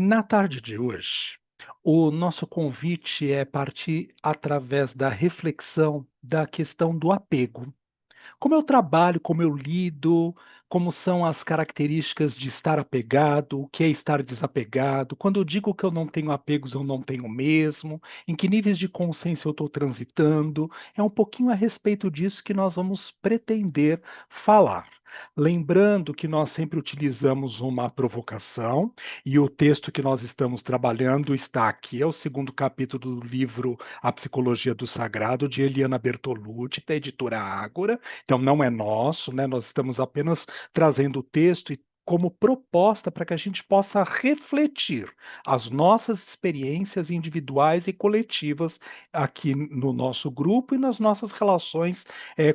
Na tarde de hoje, o nosso convite é partir através da reflexão da questão do apego. Como eu trabalho, como eu lido, como são as características de estar apegado, o que é estar desapegado, quando eu digo que eu não tenho apegos, eu não tenho mesmo, em que níveis de consciência eu estou transitando, é um pouquinho a respeito disso que nós vamos pretender falar. Lembrando que nós sempre utilizamos uma provocação, e o texto que nós estamos trabalhando está aqui, é o segundo capítulo do livro A Psicologia do Sagrado, de Eliana Bertolucci, da editora Ágora. Então não é nosso, né? Nós estamos apenas trazendo o texto e como proposta para que a gente possa refletir as nossas experiências individuais e coletivas aqui no nosso grupo e nas nossas relações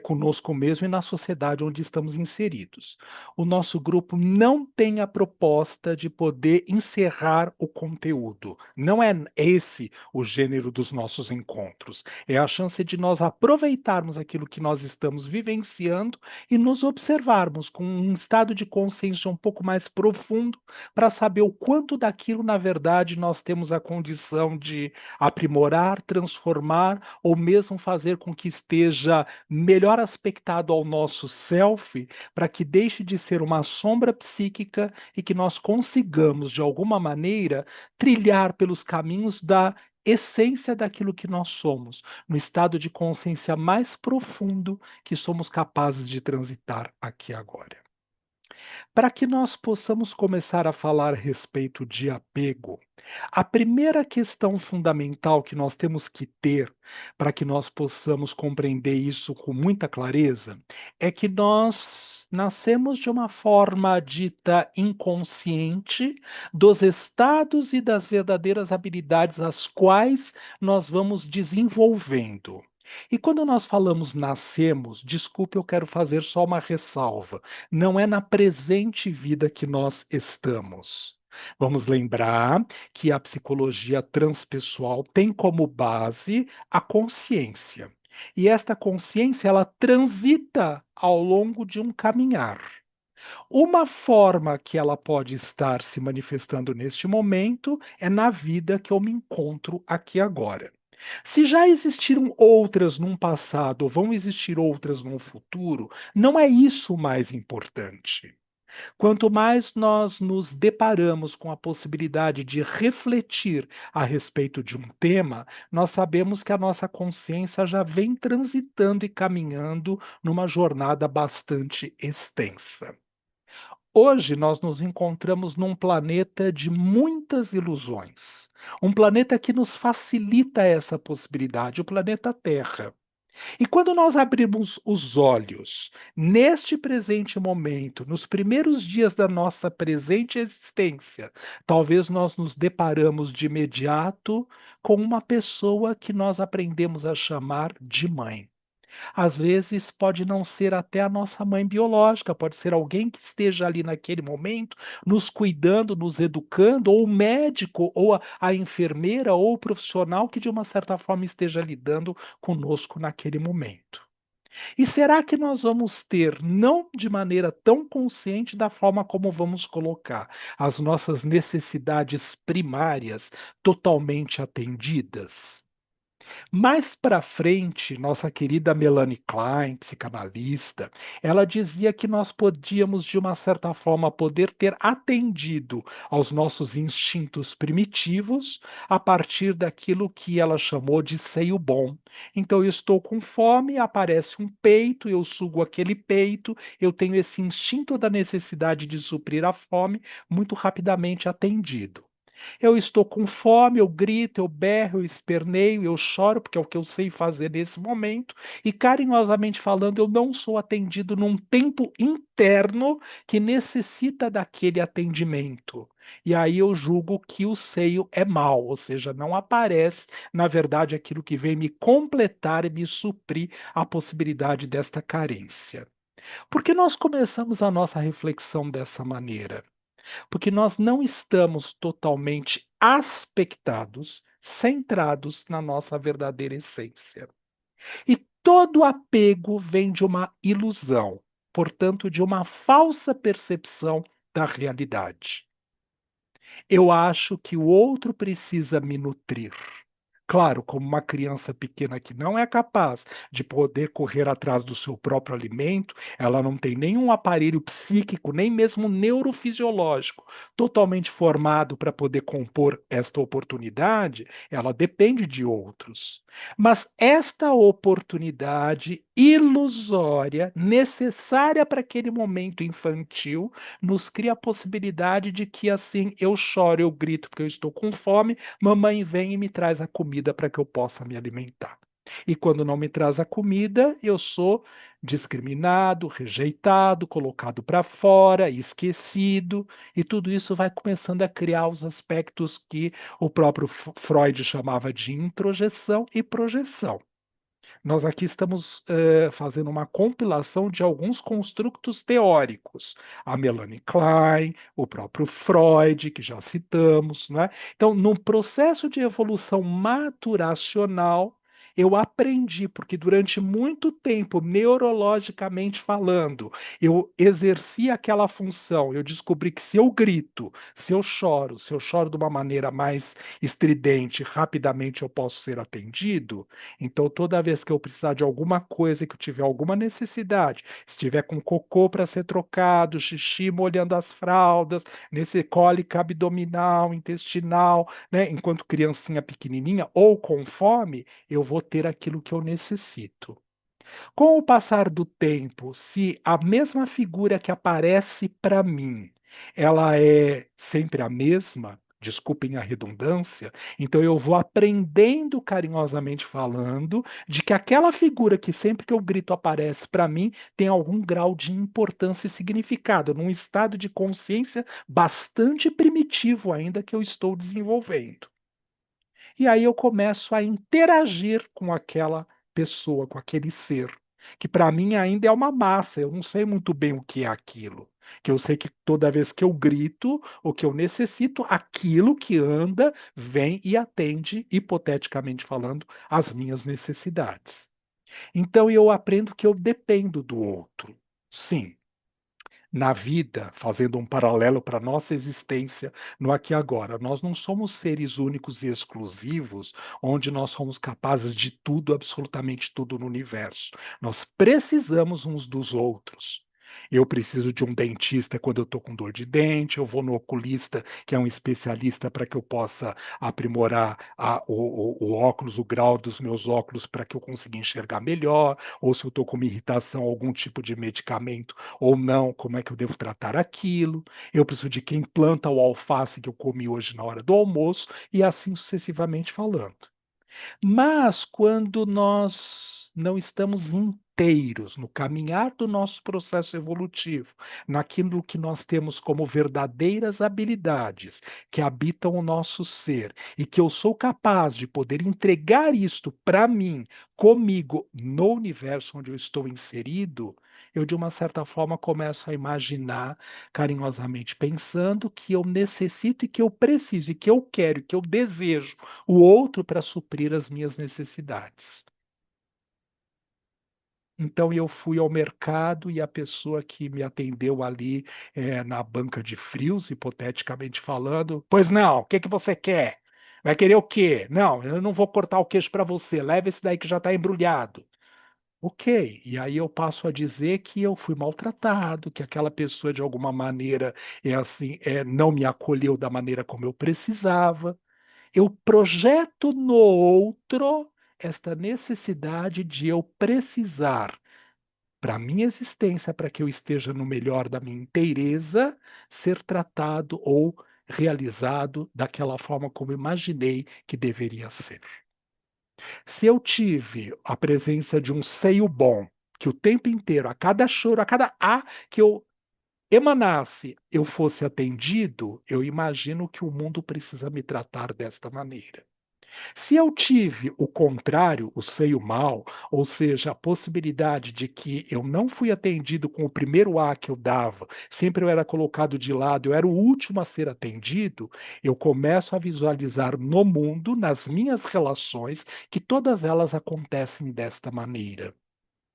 conosco mesmo e na sociedade onde estamos inseridos. O nosso grupo não tem a proposta de poder encerrar o conteúdo. Não é esse o gênero dos nossos encontros. É a chance de nós aproveitarmos aquilo que nós estamos vivenciando e nos observarmos com um estado de consciência um pouco mais profundo para saber o quanto daquilo, na verdade, nós temos a condição de aprimorar, transformar ou mesmo fazer com que esteja melhor aspectado ao nosso self, para que deixe de ser uma sombra psíquica e que nós consigamos, de alguma maneira, trilhar pelos caminhos da essência daquilo que nós somos, no estado de consciência mais profundo que somos capazes de transitar aqui agora. Para que nós possamos começar a falar a respeito de apego, a primeira questão fundamental que nós temos que ter para que nós possamos compreender isso com muita clareza é que nós nascemos de uma forma dita inconsciente dos estados e das verdadeiras habilidades as quais nós vamos desenvolvendo. E quando nós falamos nascemos, desculpe, eu quero fazer só uma ressalva. Não é na presente vida que nós estamos. Vamos lembrar que a psicologia transpessoal tem como base a consciência. E esta consciência ela transita ao longo de um caminhar. Uma forma que ela pode estar se manifestando neste momento é na vida que eu me encontro aqui agora. Se já existiram outras num passado, ou vão existir outras no futuro, não é isso o mais importante. Quanto mais nós nos deparamos com a possibilidade de refletir a respeito de um tema, nós sabemos que a nossa consciência já vem transitando e caminhando numa jornada bastante extensa. Hoje nós nos encontramos num planeta de muitas ilusões. Um planeta que nos facilita essa possibilidade, o planeta Terra. E quando nós abrimos os olhos, neste presente momento, nos primeiros dias da nossa presente existência, talvez nós nos deparamos de imediato com uma pessoa que nós aprendemos a chamar de mãe. Às vezes pode não ser até a nossa mãe biológica, pode ser alguém que esteja ali naquele momento nos cuidando, nos educando, ou o médico, ou a enfermeira, ou o profissional que de uma certa forma esteja lidando conosco naquele momento. E será que nós vamos ter, não de maneira tão consciente da forma como vamos colocar as nossas necessidades primárias totalmente atendidas? Mais para frente, nossa querida Melanie Klein, psicanalista, ela dizia que nós podíamos, de uma certa forma, poder ter atendido aos nossos instintos primitivos a partir daquilo que ela chamou de seio bom. Então, eu estou com fome, aparece um peito, eu sugo aquele peito, eu tenho esse instinto da necessidade de suprir a fome muito rapidamente atendido. Eu estou com fome, eu grito, eu berro, eu esperneio, eu choro, porque é o que eu sei fazer nesse momento, e carinhosamente falando, eu não sou atendido num tempo interno que necessita daquele atendimento. E aí eu julgo que o seio é mal, ou seja, não aparece, na verdade, aquilo que vem me completar e me suprir a possibilidade desta carência. Por que nós começamos a nossa reflexão dessa maneira? Porque nós não estamos totalmente aspectados, centrados na nossa verdadeira essência. E todo apego vem de uma ilusão, portanto, de uma falsa percepção da realidade. Eu acho que o outro precisa me nutrir. Claro, como uma criança pequena que não é capaz de poder correr atrás do seu próprio alimento, ela não tem nenhum aparelho psíquico, nem mesmo neurofisiológico totalmente formado para poder compor esta oportunidade, ela depende de outros. Mas esta oportunidade ilusória, necessária para aquele momento infantil, nos cria a possibilidade de que assim eu choro, eu grito porque eu estou com fome, mamãe vem e me traz a comida para que eu possa me alimentar. E quando não me traz a comida, eu sou discriminado, rejeitado, colocado para fora, esquecido, e tudo isso vai começando a criar os aspectos que o próprio Freud chamava de introjeção e projeção. Nós aqui estamos fazendo uma compilação de alguns construtos teóricos. A Melanie Klein, o próprio Freud, que já citamos. Né? Então, no processo de evolução maturacional, eu aprendi, porque durante muito tempo, neurologicamente falando, eu exerci aquela função. Eu descobri que se eu grito, se eu choro de uma maneira mais estridente, rapidamente eu posso ser atendido. Então, toda vez que eu precisar de alguma coisa, que eu tiver alguma necessidade, se tiver com cocô para ser trocado, xixi molhando as fraldas, nesse cólica abdominal, intestinal, né, enquanto criancinha pequenininha, ou com fome, eu vou ter aquilo que eu necessito. Com o passar do tempo, se a mesma figura que aparece para mim, ela é sempre a mesma, desculpem a redundância, então eu vou aprendendo carinhosamente falando de que aquela figura que sempre que eu grito aparece para mim tem algum grau de importância e significado, num estado de consciência bastante primitivo ainda que eu estou desenvolvendo. E aí eu começo a interagir com aquela pessoa, com aquele ser, que para mim ainda é uma massa, eu não sei muito bem o que é aquilo. Que eu sei que toda vez que eu grito, o que eu necessito, aquilo que anda, vem e atende, hipoteticamente falando, às minhas necessidades. Então eu aprendo que eu dependo do outro. Sim, na vida, fazendo um paralelo para a nossa existência no aqui e agora. Nós não somos seres únicos e exclusivos, onde nós somos capazes de tudo, absolutamente tudo no universo. Nós precisamos uns dos outros. Eu preciso de um dentista quando eu estou com dor de dente, eu vou no oculista, que é um especialista, para que eu possa aprimorar o óculos, o grau dos meus óculos, para que eu consiga enxergar melhor, ou se eu estou com uma irritação, algum tipo de medicamento ou não, como é que eu devo tratar aquilo. Eu preciso de quem planta o alface que eu comi hoje na hora do almoço, e assim sucessivamente falando. Mas quando nós não estamos inteiros no caminhar do nosso processo evolutivo, naquilo que nós temos como verdadeiras habilidades que habitam o nosso ser e que eu sou capaz de poder entregar isto para mim, comigo, no universo onde eu estou inserido, eu de uma certa forma começo a imaginar carinhosamente pensando que eu necessito e que eu preciso e que eu quero e que eu desejo o outro para suprir as minhas necessidades. Então eu fui ao mercado e a pessoa que me atendeu ali na banca de frios, hipoteticamente falando, pois não, o que que você quer? Vai querer o quê? Não, eu não vou cortar o queijo para você, leva esse daí que já está embrulhado. Ok, e aí eu passo a dizer que eu fui maltratado, que aquela pessoa de alguma maneira não me acolheu da maneira como eu precisava. Eu projeto no outro esta necessidade de eu precisar, para a minha existência, para que eu esteja no melhor da minha inteireza, ser tratado ou realizado daquela forma como imaginei que deveria ser. Se eu tive a presença de um seio bom, que o tempo inteiro, a cada choro, a cada que eu emanasse, eu fosse atendido, eu imagino que o mundo precisa me tratar desta maneira. Se eu tive o contrário, o seio mal, ou seja, a possibilidade de que eu não fui atendido com o primeiro A que eu dava, sempre eu era colocado de lado, eu era o último a ser atendido, eu começo a visualizar no mundo, nas minhas relações, que todas elas acontecem desta maneira.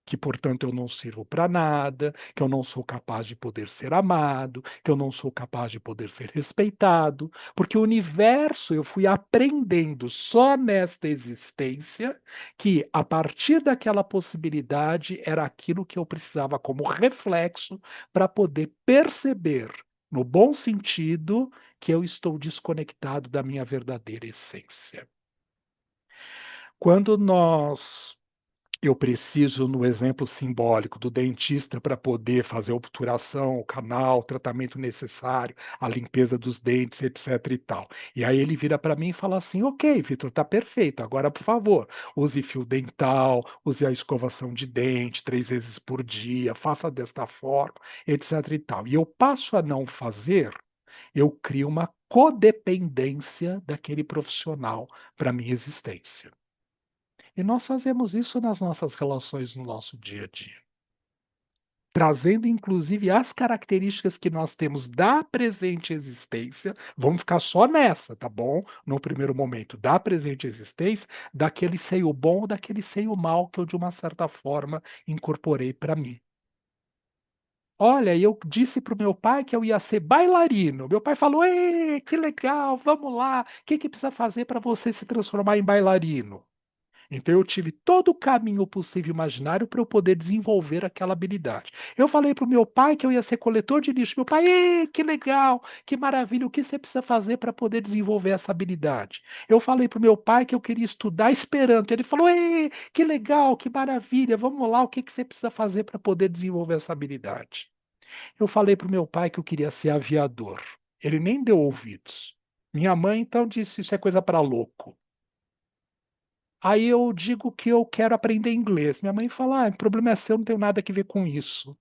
que, portanto, eu não sirvo para nada, que eu não sou capaz de poder ser amado, que eu não sou capaz de poder ser respeitado, porque o universo eu fui aprendendo só nesta existência que a partir daquela possibilidade era aquilo que eu precisava como reflexo para poder perceber, no bom sentido, que eu estou desconectado da minha verdadeira essência. Quando nós eu preciso, no exemplo simbólico do dentista para poder fazer a obturação, o canal, o tratamento necessário, a limpeza dos dentes, etc e tal. E aí ele vira para mim e fala assim: "Ok, Vitor, tá perfeito. Agora, por favor, use fio dental, use a escovação de dente 3 vezes por dia, faça desta forma, etc e tal". E eu passo a não fazer, eu crio uma codependência daquele profissional para minha existência. E nós fazemos isso nas nossas relações no nosso dia a dia, trazendo inclusive as características que nós temos da presente existência, vamos ficar só nessa, tá bom? No primeiro momento, da presente existência, daquele seio bom, daquele seio mal que eu de uma certa forma incorporei para mim. Olha, eu disse para o meu pai que eu ia ser bailarino. Meu pai falou: "Ê, que legal, vamos lá. O que que precisa fazer para você se transformar em bailarino?" Então eu tive todo o caminho possível e imaginário para eu poder desenvolver aquela habilidade. Eu falei para o meu pai que eu ia ser coletor de lixo. Meu pai: "Ê, que legal, que maravilha, o que você precisa fazer para poder desenvolver essa habilidade?" Eu falei para o meu pai que eu queria estudar Esperanto. Ele falou: "Ê, que legal, que maravilha, vamos lá, o que que você precisa fazer para poder desenvolver essa habilidade?" Eu falei para o meu pai que eu queria ser aviador. Ele nem deu ouvidos. Minha mãe então disse: "Isso é coisa para louco." Aí eu digo que eu quero aprender inglês. Minha mãe fala: "Ah, o problema é seu, não tenho nada que ver com isso.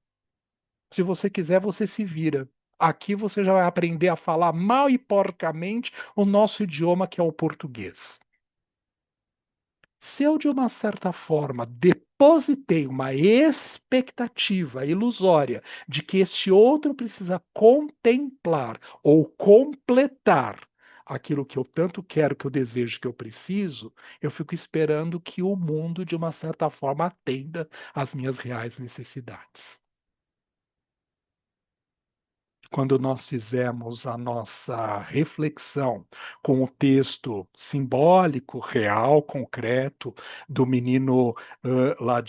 Se você quiser, você se vira. Aqui você já vai aprender a falar mal e porcamente o nosso idioma, que é o português." Se eu, de uma certa forma, depositei uma expectativa ilusória de que este outro precisa contemplar ou completar aquilo que eu tanto quero, que eu desejo, que eu preciso, eu fico esperando que o mundo, de uma certa forma, atenda às minhas reais necessidades. Quando nós fizemos a nossa reflexão com o texto simbólico, real, concreto, do menino lá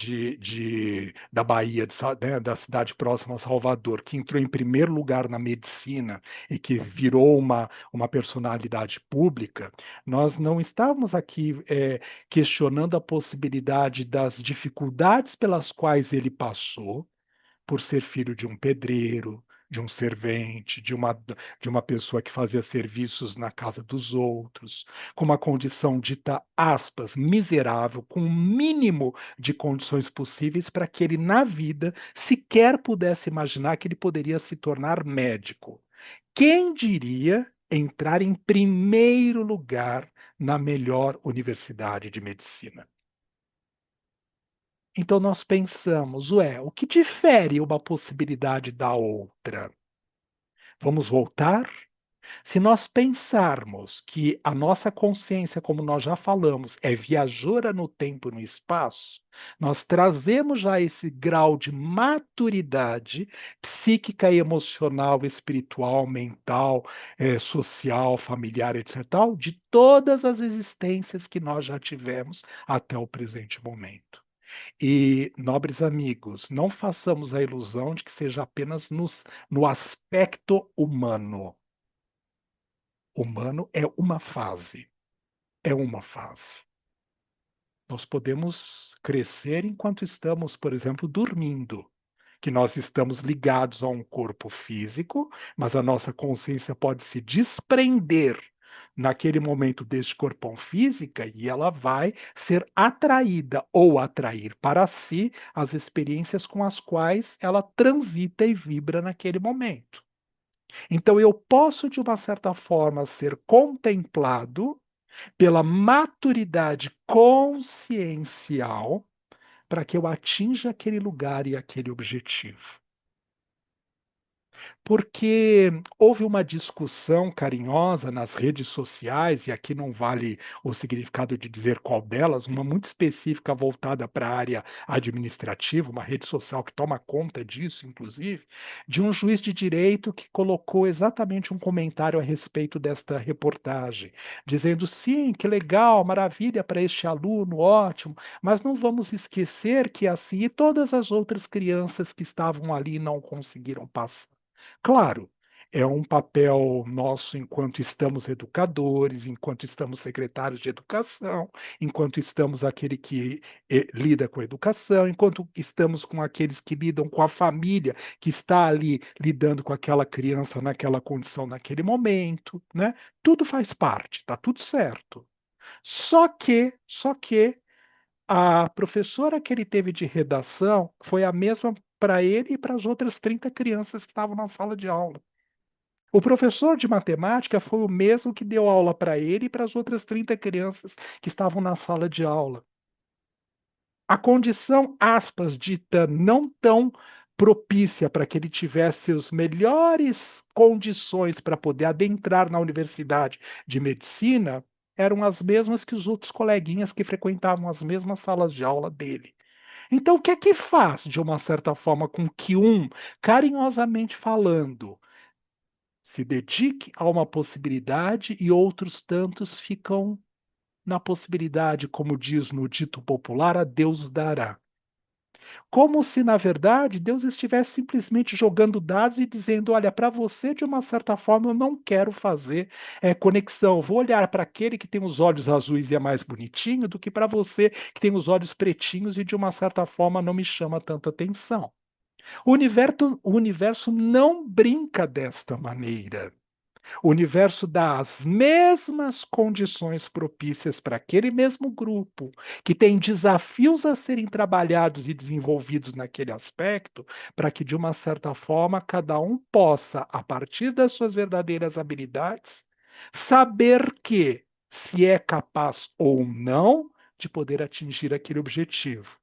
da Bahia, né, da cidade próxima a Salvador, que entrou em primeiro lugar na medicina e que virou uma personalidade pública, nós não estávamos aqui questionando a possibilidade das dificuldades pelas quais ele passou por ser filho de um pedreiro, de um servente, de uma pessoa que fazia serviços na casa dos outros, com uma condição dita, aspas, miserável, com o mínimo de condições possíveis para que ele, na vida, sequer pudesse imaginar que ele poderia se tornar médico. Quem diria entrar em primeiro lugar na melhor universidade de medicina? Então nós pensamos: "Ué, o que difere uma possibilidade da outra? Vamos voltar?" Se nós pensarmos que a nossa consciência, como nós já falamos, é viajora no tempo e no espaço, nós trazemos já esse grau de maturidade psíquica, emocional, espiritual, mental, social, familiar, etc., tal, de todas as existências que nós já tivemos até o presente momento. E, nobres amigos, não façamos a ilusão de que seja apenas no aspecto humano. Humano é uma fase, é uma fase. Nós podemos crescer enquanto estamos, por exemplo, dormindo, que nós estamos ligados a um corpo físico, mas a nossa consciência pode se desprender naquele momento deste corpão física e ela vai ser atraída ou atrair para si as experiências com as quais ela transita e vibra naquele momento. Então eu posso, de uma certa forma, ser contemplado pela maturidade consciencial para que eu atinja aquele lugar e aquele objetivo. Porque houve uma discussão carinhosa nas redes sociais, e aqui não vale o significado de dizer qual delas, uma muito específica voltada para a área administrativa, uma rede social que toma conta disso, inclusive, de um juiz de direito que colocou exatamente um comentário a respeito desta reportagem, dizendo: sim, que legal, maravilha para este aluno, ótimo, mas não vamos esquecer que assim e todas as outras crianças que estavam ali não conseguiram passar. Claro, é um papel nosso enquanto estamos educadores, enquanto estamos secretários de educação, enquanto estamos aquele que lida com a educação, enquanto estamos com aqueles que lidam com a família que está ali lidando com aquela criança naquela condição, naquele momento, né? Tudo faz parte, tá tudo certo. Só que a professora que ele teve de redação foi a mesma para ele e para as outras 30 crianças que estavam na sala de aula. O professor de matemática foi o mesmo que deu aula para ele e para as outras 30 crianças que estavam na sala de aula. A condição, aspas, dita não tão propícia para que ele tivesse as melhores condições para poder adentrar na universidade de medicina eram as mesmas que os outros coleguinhas que frequentavam as mesmas salas de aula dele. Então, o que é que faz, de uma certa forma, com que um, carinhosamente falando, se dedique a uma possibilidade e outros tantos ficam na possibilidade, como diz no dito popular, a Deus dará. Como se, na verdade, Deus estivesse simplesmente jogando dados e dizendo: olha, para você, de uma certa forma, eu não quero fazer conexão. Eu vou olhar para aquele que tem os olhos azuis e é mais bonitinho do que para você que tem os olhos pretinhos e, de uma certa forma, não me chama tanta atenção. O universo não brinca desta maneira. O universo dá as mesmas condições propícias para aquele mesmo grupo, que tem desafios a serem trabalhados e desenvolvidos naquele aspecto, para que, de uma certa forma, cada um possa, a partir das suas verdadeiras habilidades, saber que, se é capaz ou não de poder atingir aquele objetivo.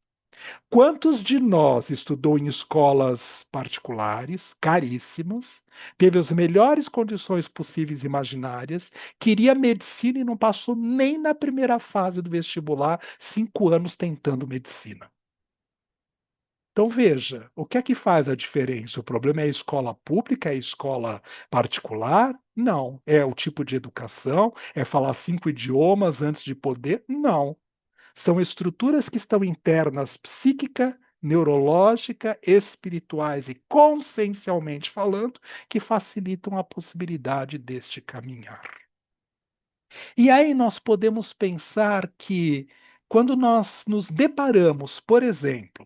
Quantos de nós estudou em escolas particulares, caríssimas, teve as melhores condições possíveis e imaginárias, queria medicina e não passou nem na primeira fase do vestibular, 5 anos tentando medicina? Então veja, o que é que faz a diferença? O problema é a escola pública, é a escola particular? Não. É o tipo de educação? É falar 5 idiomas antes de poder? Não. São estruturas que estão internas, psíquica, neurológica, espirituais e consciencialmente falando, que facilitam a possibilidade deste caminhar. E aí nós podemos pensar que quando nós nos deparamos, por exemplo,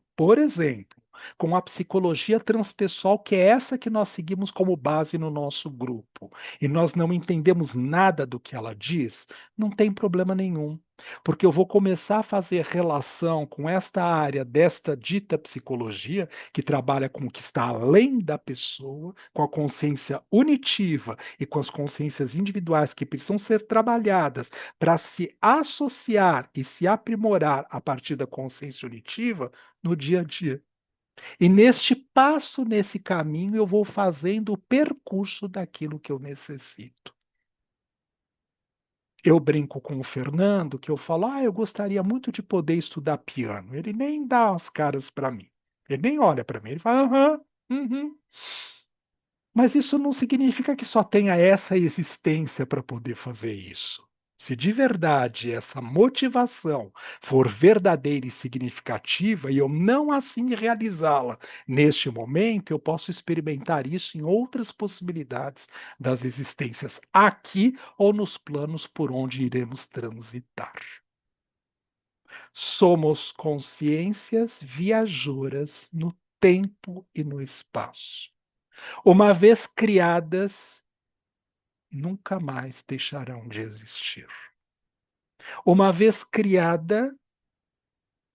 com a psicologia transpessoal, que é essa que nós seguimos como base no nosso grupo, e nós não entendemos nada do que ela diz, não tem problema nenhum. Porque eu vou começar a fazer relação com esta área desta dita psicologia, que trabalha com o que está além da pessoa, com a consciência unitiva e com as consciências individuais que precisam ser trabalhadas para se associar e se aprimorar a partir da consciência unitiva no dia a dia. E neste passo, nesse caminho, eu vou fazendo o percurso daquilo que eu necessito. Eu brinco com o Fernando, que eu falo: eu gostaria muito de poder estudar piano. Ele nem dá as caras para mim. Ele nem olha para mim. Ele fala: aham, uhum. Mas isso não significa que só tenha essa existência para poder fazer isso. Se de verdade essa motivação for verdadeira e significativa e eu não assim realizá-la neste momento, eu posso experimentar isso em outras possibilidades das existências aqui ou nos planos por onde iremos transitar. Somos consciências viajoras no tempo e no espaço. Uma vez criadas, nunca mais deixarão de existir. Uma vez criada,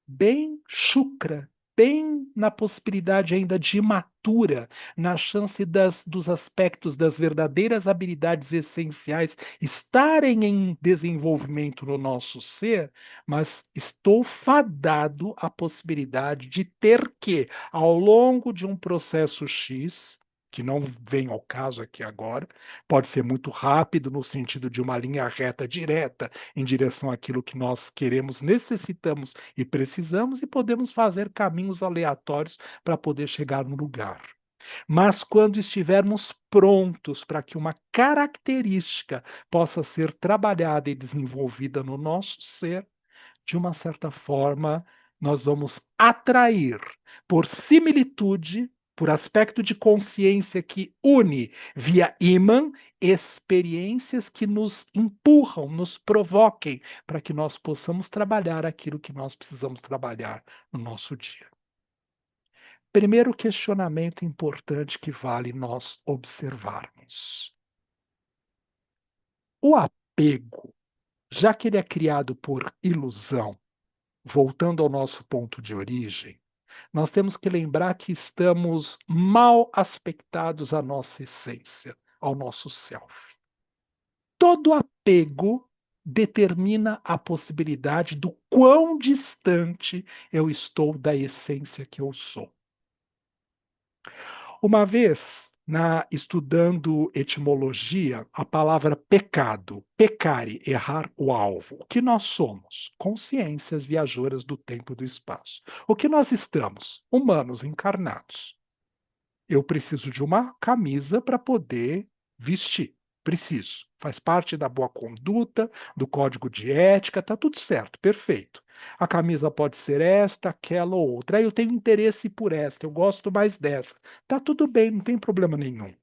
bem chucra, bem na possibilidade ainda de imatura, na chance dos aspectos das verdadeiras habilidades essenciais estarem em desenvolvimento no nosso ser, mas estou fadado à possibilidade de ter que, ao longo de um processo X, que não vem ao caso aqui agora, pode ser muito rápido no sentido de uma linha reta direta em direção àquilo que nós queremos, necessitamos e precisamos, e podemos fazer caminhos aleatórios para poder chegar no lugar. Mas quando estivermos prontos para que uma característica possa ser trabalhada e desenvolvida no nosso ser, de uma certa forma, nós vamos atrair, por similitude, por aspecto de consciência que une via ímã, experiências que nos empurram, nos provoquem, para que nós possamos trabalhar aquilo que nós precisamos trabalhar no nosso dia. Primeiro questionamento importante que vale nós observarmos. O apego, já que ele é criado por ilusão, voltando ao nosso ponto de origem, nós temos que lembrar que estamos mal aspectados à nossa essência, ao nosso self. Todo apego determina a possibilidade do quão distante eu estou da essência que eu sou. Uma vez, estudando etimologia, a palavra pecado, pecare, errar o alvo. O que nós somos? Consciências viajoras do tempo e do espaço. O que nós estamos? Humanos encarnados. Eu preciso de uma camisa para poder vestir. Preciso. Faz parte da boa conduta, do código de ética, tá tudo certo, perfeito. A camisa pode ser esta, aquela ou outra. Aí eu tenho interesse por esta, eu gosto mais dessa. Tá tudo bem, não tem problema nenhum.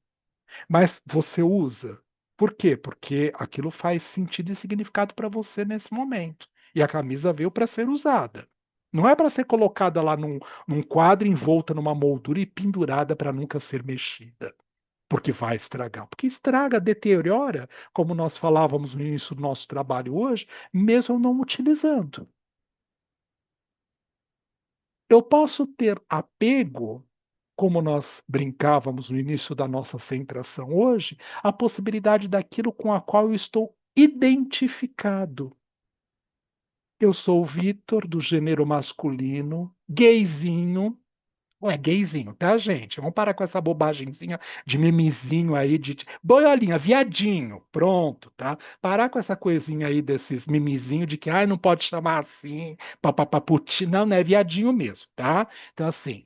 Mas você usa. Por quê? Porque aquilo faz sentido e significado para você nesse momento. E a camisa veio para ser usada. Não é para ser colocada lá num quadro envolta numa moldura e pendurada para nunca ser mexida. Porque vai estragar. Porque estraga, deteriora, como nós falávamos no início do nosso trabalho hoje, mesmo não utilizando. Eu posso ter apego, como nós brincávamos no início da nossa centração hoje, a possibilidade daquilo com a qual eu estou identificado. Eu sou o Vitor, do gênero masculino, gayzinho. Ué, gayzinho, tá, gente? Vamos parar com essa bobagemzinha de mimizinho aí, de boiolinha, viadinho, pronto, tá? Parar com essa coisinha aí desses mimizinho de que, ai, não pode chamar assim, papapaputi. Não, não é viadinho mesmo, tá? Então, assim,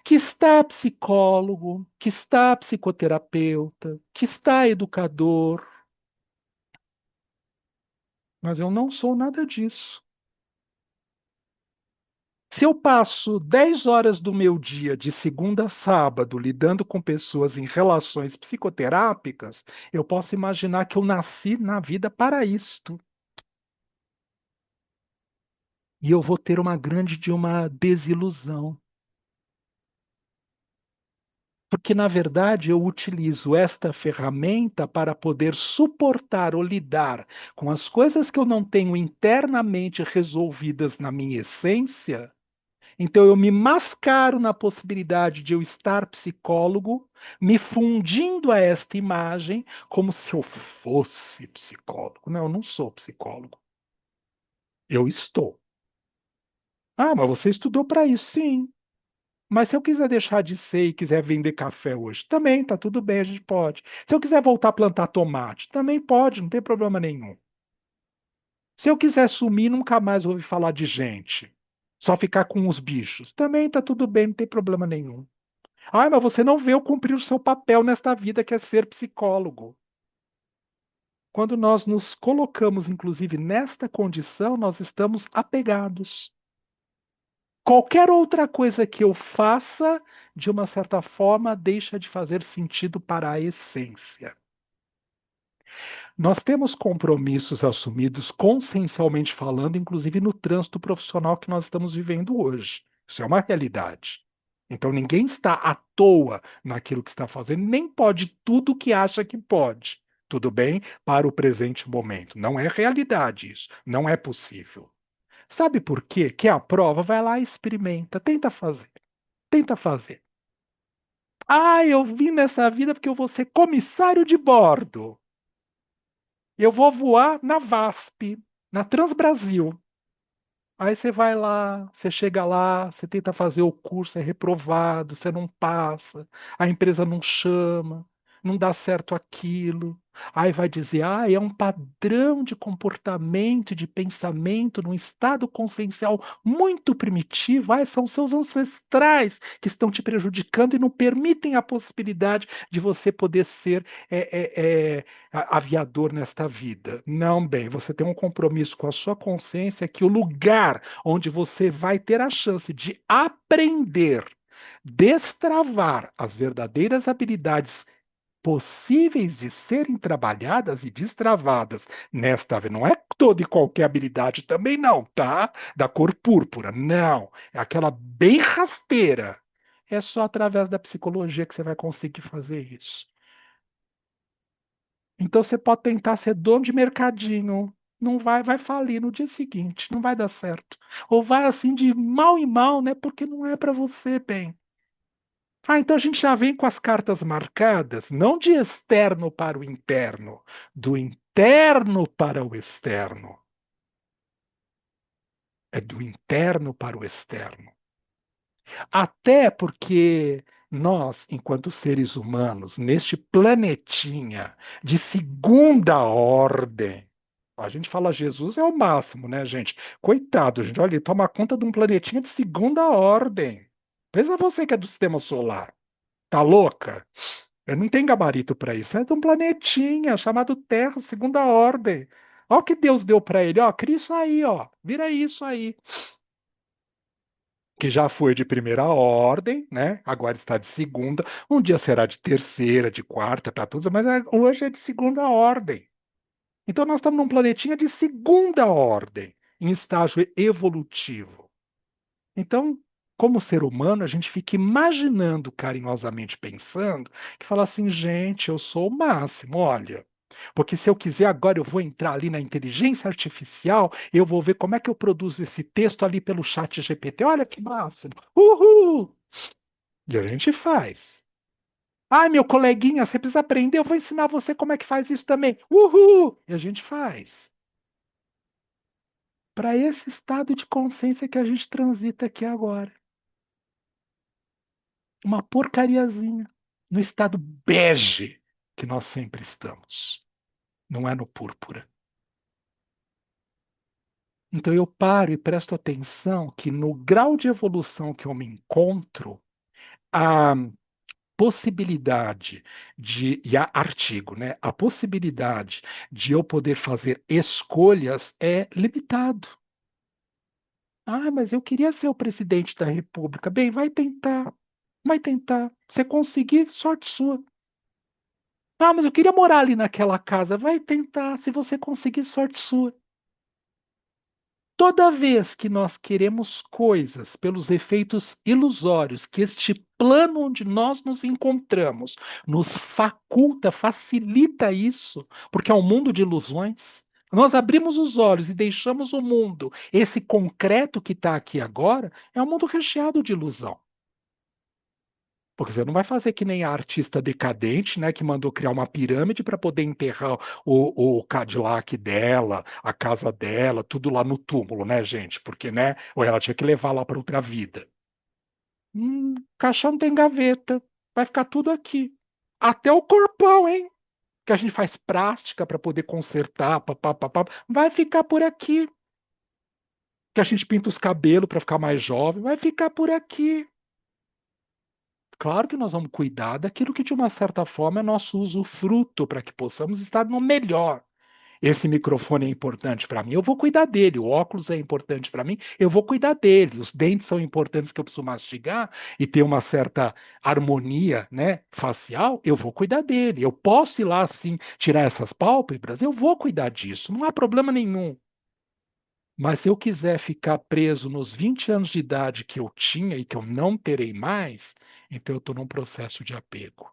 que está psicólogo, que está psicoterapeuta, que está educador, mas eu não sou nada disso. Se eu passo 10 horas do meu dia, de segunda a sábado, lidando com pessoas em relações psicoterápicas, eu posso imaginar que eu nasci na vida para isto. E eu vou ter uma desilusão. Porque, na verdade, eu utilizo esta ferramenta para poder suportar ou lidar com as coisas que eu não tenho internamente resolvidas na minha essência. Então eu me mascaro na possibilidade de eu estar psicólogo, me fundindo a esta imagem como se eu fosse psicólogo. Não, eu não sou psicólogo. Eu estou. Ah, mas você estudou para isso, sim. Mas se eu quiser deixar de ser e quiser vender café hoje, também tá tudo bem, a gente pode. Se eu quiser voltar a plantar tomate, também pode, não tem problema nenhum. Se eu quiser sumir, nunca mais ouvir falar de gente, só ficar com os bichos, também tá tudo bem, não tem problema nenhum. Ai, mas você não veio cumprir o seu papel nesta vida, que é ser psicólogo. Quando nós nos colocamos, inclusive, nesta condição, nós estamos apegados. Qualquer outra coisa que eu faça, de uma certa forma, deixa de fazer sentido para a essência. Nós temos compromissos assumidos, consciencialmente falando, inclusive no trânsito profissional que nós estamos vivendo hoje. Isso é uma realidade. Então ninguém está à toa naquilo que está fazendo, nem pode tudo o que acha que pode. Tudo bem para o presente momento. Não é realidade isso. Não é possível. Sabe por quê? Quer a prova? Vai lá e experimenta. Tenta fazer. Tenta fazer. Ah, eu vim nessa vida porque eu vou ser comissário de bordo. Eu vou voar na VASP, na Transbrasil. Aí você vai lá, você chega lá, você tenta fazer o curso, é reprovado, você não passa, a empresa não chama, não dá certo aquilo. Aí vai dizer, é um padrão de comportamento, e de pensamento, num estado consciencial muito primitivo. São seus ancestrais que estão te prejudicando e não permitem a possibilidade de você poder ser aviador nesta vida. Não, bem, você tem um compromisso com a sua consciência que o lugar onde você vai ter a chance de aprender, destravar as verdadeiras habilidades possíveis de serem trabalhadas e destravadas nesta vida. Não é toda e qualquer habilidade também não, tá? Da cor púrpura, não. É aquela bem rasteira. É só através da psicologia que você vai conseguir fazer isso. Então você pode tentar ser dono de mercadinho. Não vai, vai falir no dia seguinte, não vai dar certo. Ou vai assim de mal em mal, né? Porque não é para você, bem. Então a gente já vem com as cartas marcadas, não de externo para o interno, do interno para o externo. É do interno para o externo. Até porque nós, enquanto seres humanos, neste planetinha de segunda ordem, a gente fala Jesus é o máximo, né, gente? Coitado, gente, olha, ele toma conta de um planetinha de segunda ordem. Pensa você que é do sistema solar. Tá louca? Eu não tenho gabarito para isso. É de um planetinha chamado Terra, segunda ordem. Olha o que Deus deu para ele, ó, cria isso aí, ó, vira isso aí. Que já foi de primeira ordem, né? Agora está de segunda. Um dia será de terceira, de quarta, tá tudo, mas hoje é de segunda ordem. Então nós estamos num planetinha de segunda ordem, em estágio evolutivo. Então, como ser humano, a gente fica imaginando carinhosamente pensando que fala assim, gente, eu sou o máximo, olha. Porque se eu quiser agora, eu vou entrar ali na inteligência artificial, eu vou ver como é que eu produzo esse texto ali pelo chat GPT. Olha que máximo. Uhul! E a gente faz. Meu coleguinha, você precisa aprender, eu vou ensinar você como é que faz isso também. Uhul! E a gente faz. Para esse estado de consciência que a gente transita aqui agora. Uma porcariazinha. No estado bege que nós sempre estamos. Não é no púrpura. Então eu paro e presto atenção que no grau de evolução que eu me encontro, a possibilidade e a artigo, né? A possibilidade de eu poder fazer escolhas é limitado. Mas eu queria ser o presidente da República. Bem, vai tentar. Vai tentar. Se conseguir, sorte sua. Mas eu queria morar ali naquela casa. Vai tentar. Se você conseguir, sorte sua. Toda vez que nós queremos coisas pelos efeitos ilusórios que este plano onde nós nos encontramos nos faculta, facilita isso, porque é um mundo de ilusões. Nós abrimos os olhos e deixamos o mundo, esse concreto que está aqui agora, é um mundo recheado de ilusão. Porque você não vai fazer que nem a artista decadente, né, que mandou criar uma pirâmide para poder enterrar o Cadillac dela, a casa dela, tudo lá no túmulo, né, gente? Porque, né, ou ela tinha que levar lá para outra vida. Caixão tem gaveta, vai ficar tudo aqui. Até o corpão, hein? Que a gente faz plástica para poder consertar, papapá, vai ficar por aqui. Que a gente pinta os cabelos para ficar mais jovem, vai ficar por aqui. Claro que nós vamos cuidar daquilo que, de uma certa forma, é nosso usufruto para que possamos estar no melhor. Esse microfone é importante para mim, eu vou cuidar dele. O óculos é importante para mim, eu vou cuidar dele. Os dentes são importantes que eu preciso mastigar e ter uma certa harmonia, né, facial, eu vou cuidar dele. Eu posso ir lá, sim, tirar essas pálpebras, eu vou cuidar disso, não há problema nenhum. Mas se eu quiser ficar preso nos 20 anos de idade que eu tinha e que eu não terei mais, então eu estou num processo de apego.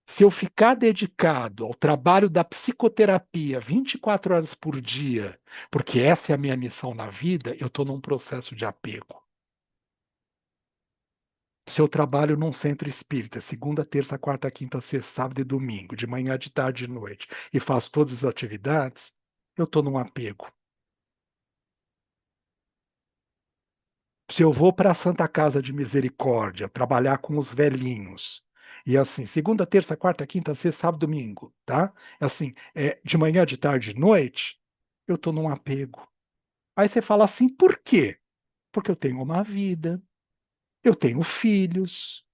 Se eu ficar dedicado ao trabalho da psicoterapia 24 horas por dia, porque essa é a minha missão na vida, eu estou num processo de apego. Se eu trabalho num centro espírita, segunda, terça, quarta, quinta, sexta, sábado e domingo, de manhã, de tarde e de noite, e faço todas as atividades, eu estou num apego. Se eu vou para a Santa Casa de Misericórdia trabalhar com os velhinhos, e assim, segunda, terça, quarta, quinta, sexta, sábado, domingo, tá? Assim, de manhã, de tarde, de noite, eu estou num apego. Aí você fala assim, por quê? Porque eu tenho uma vida, eu tenho filhos,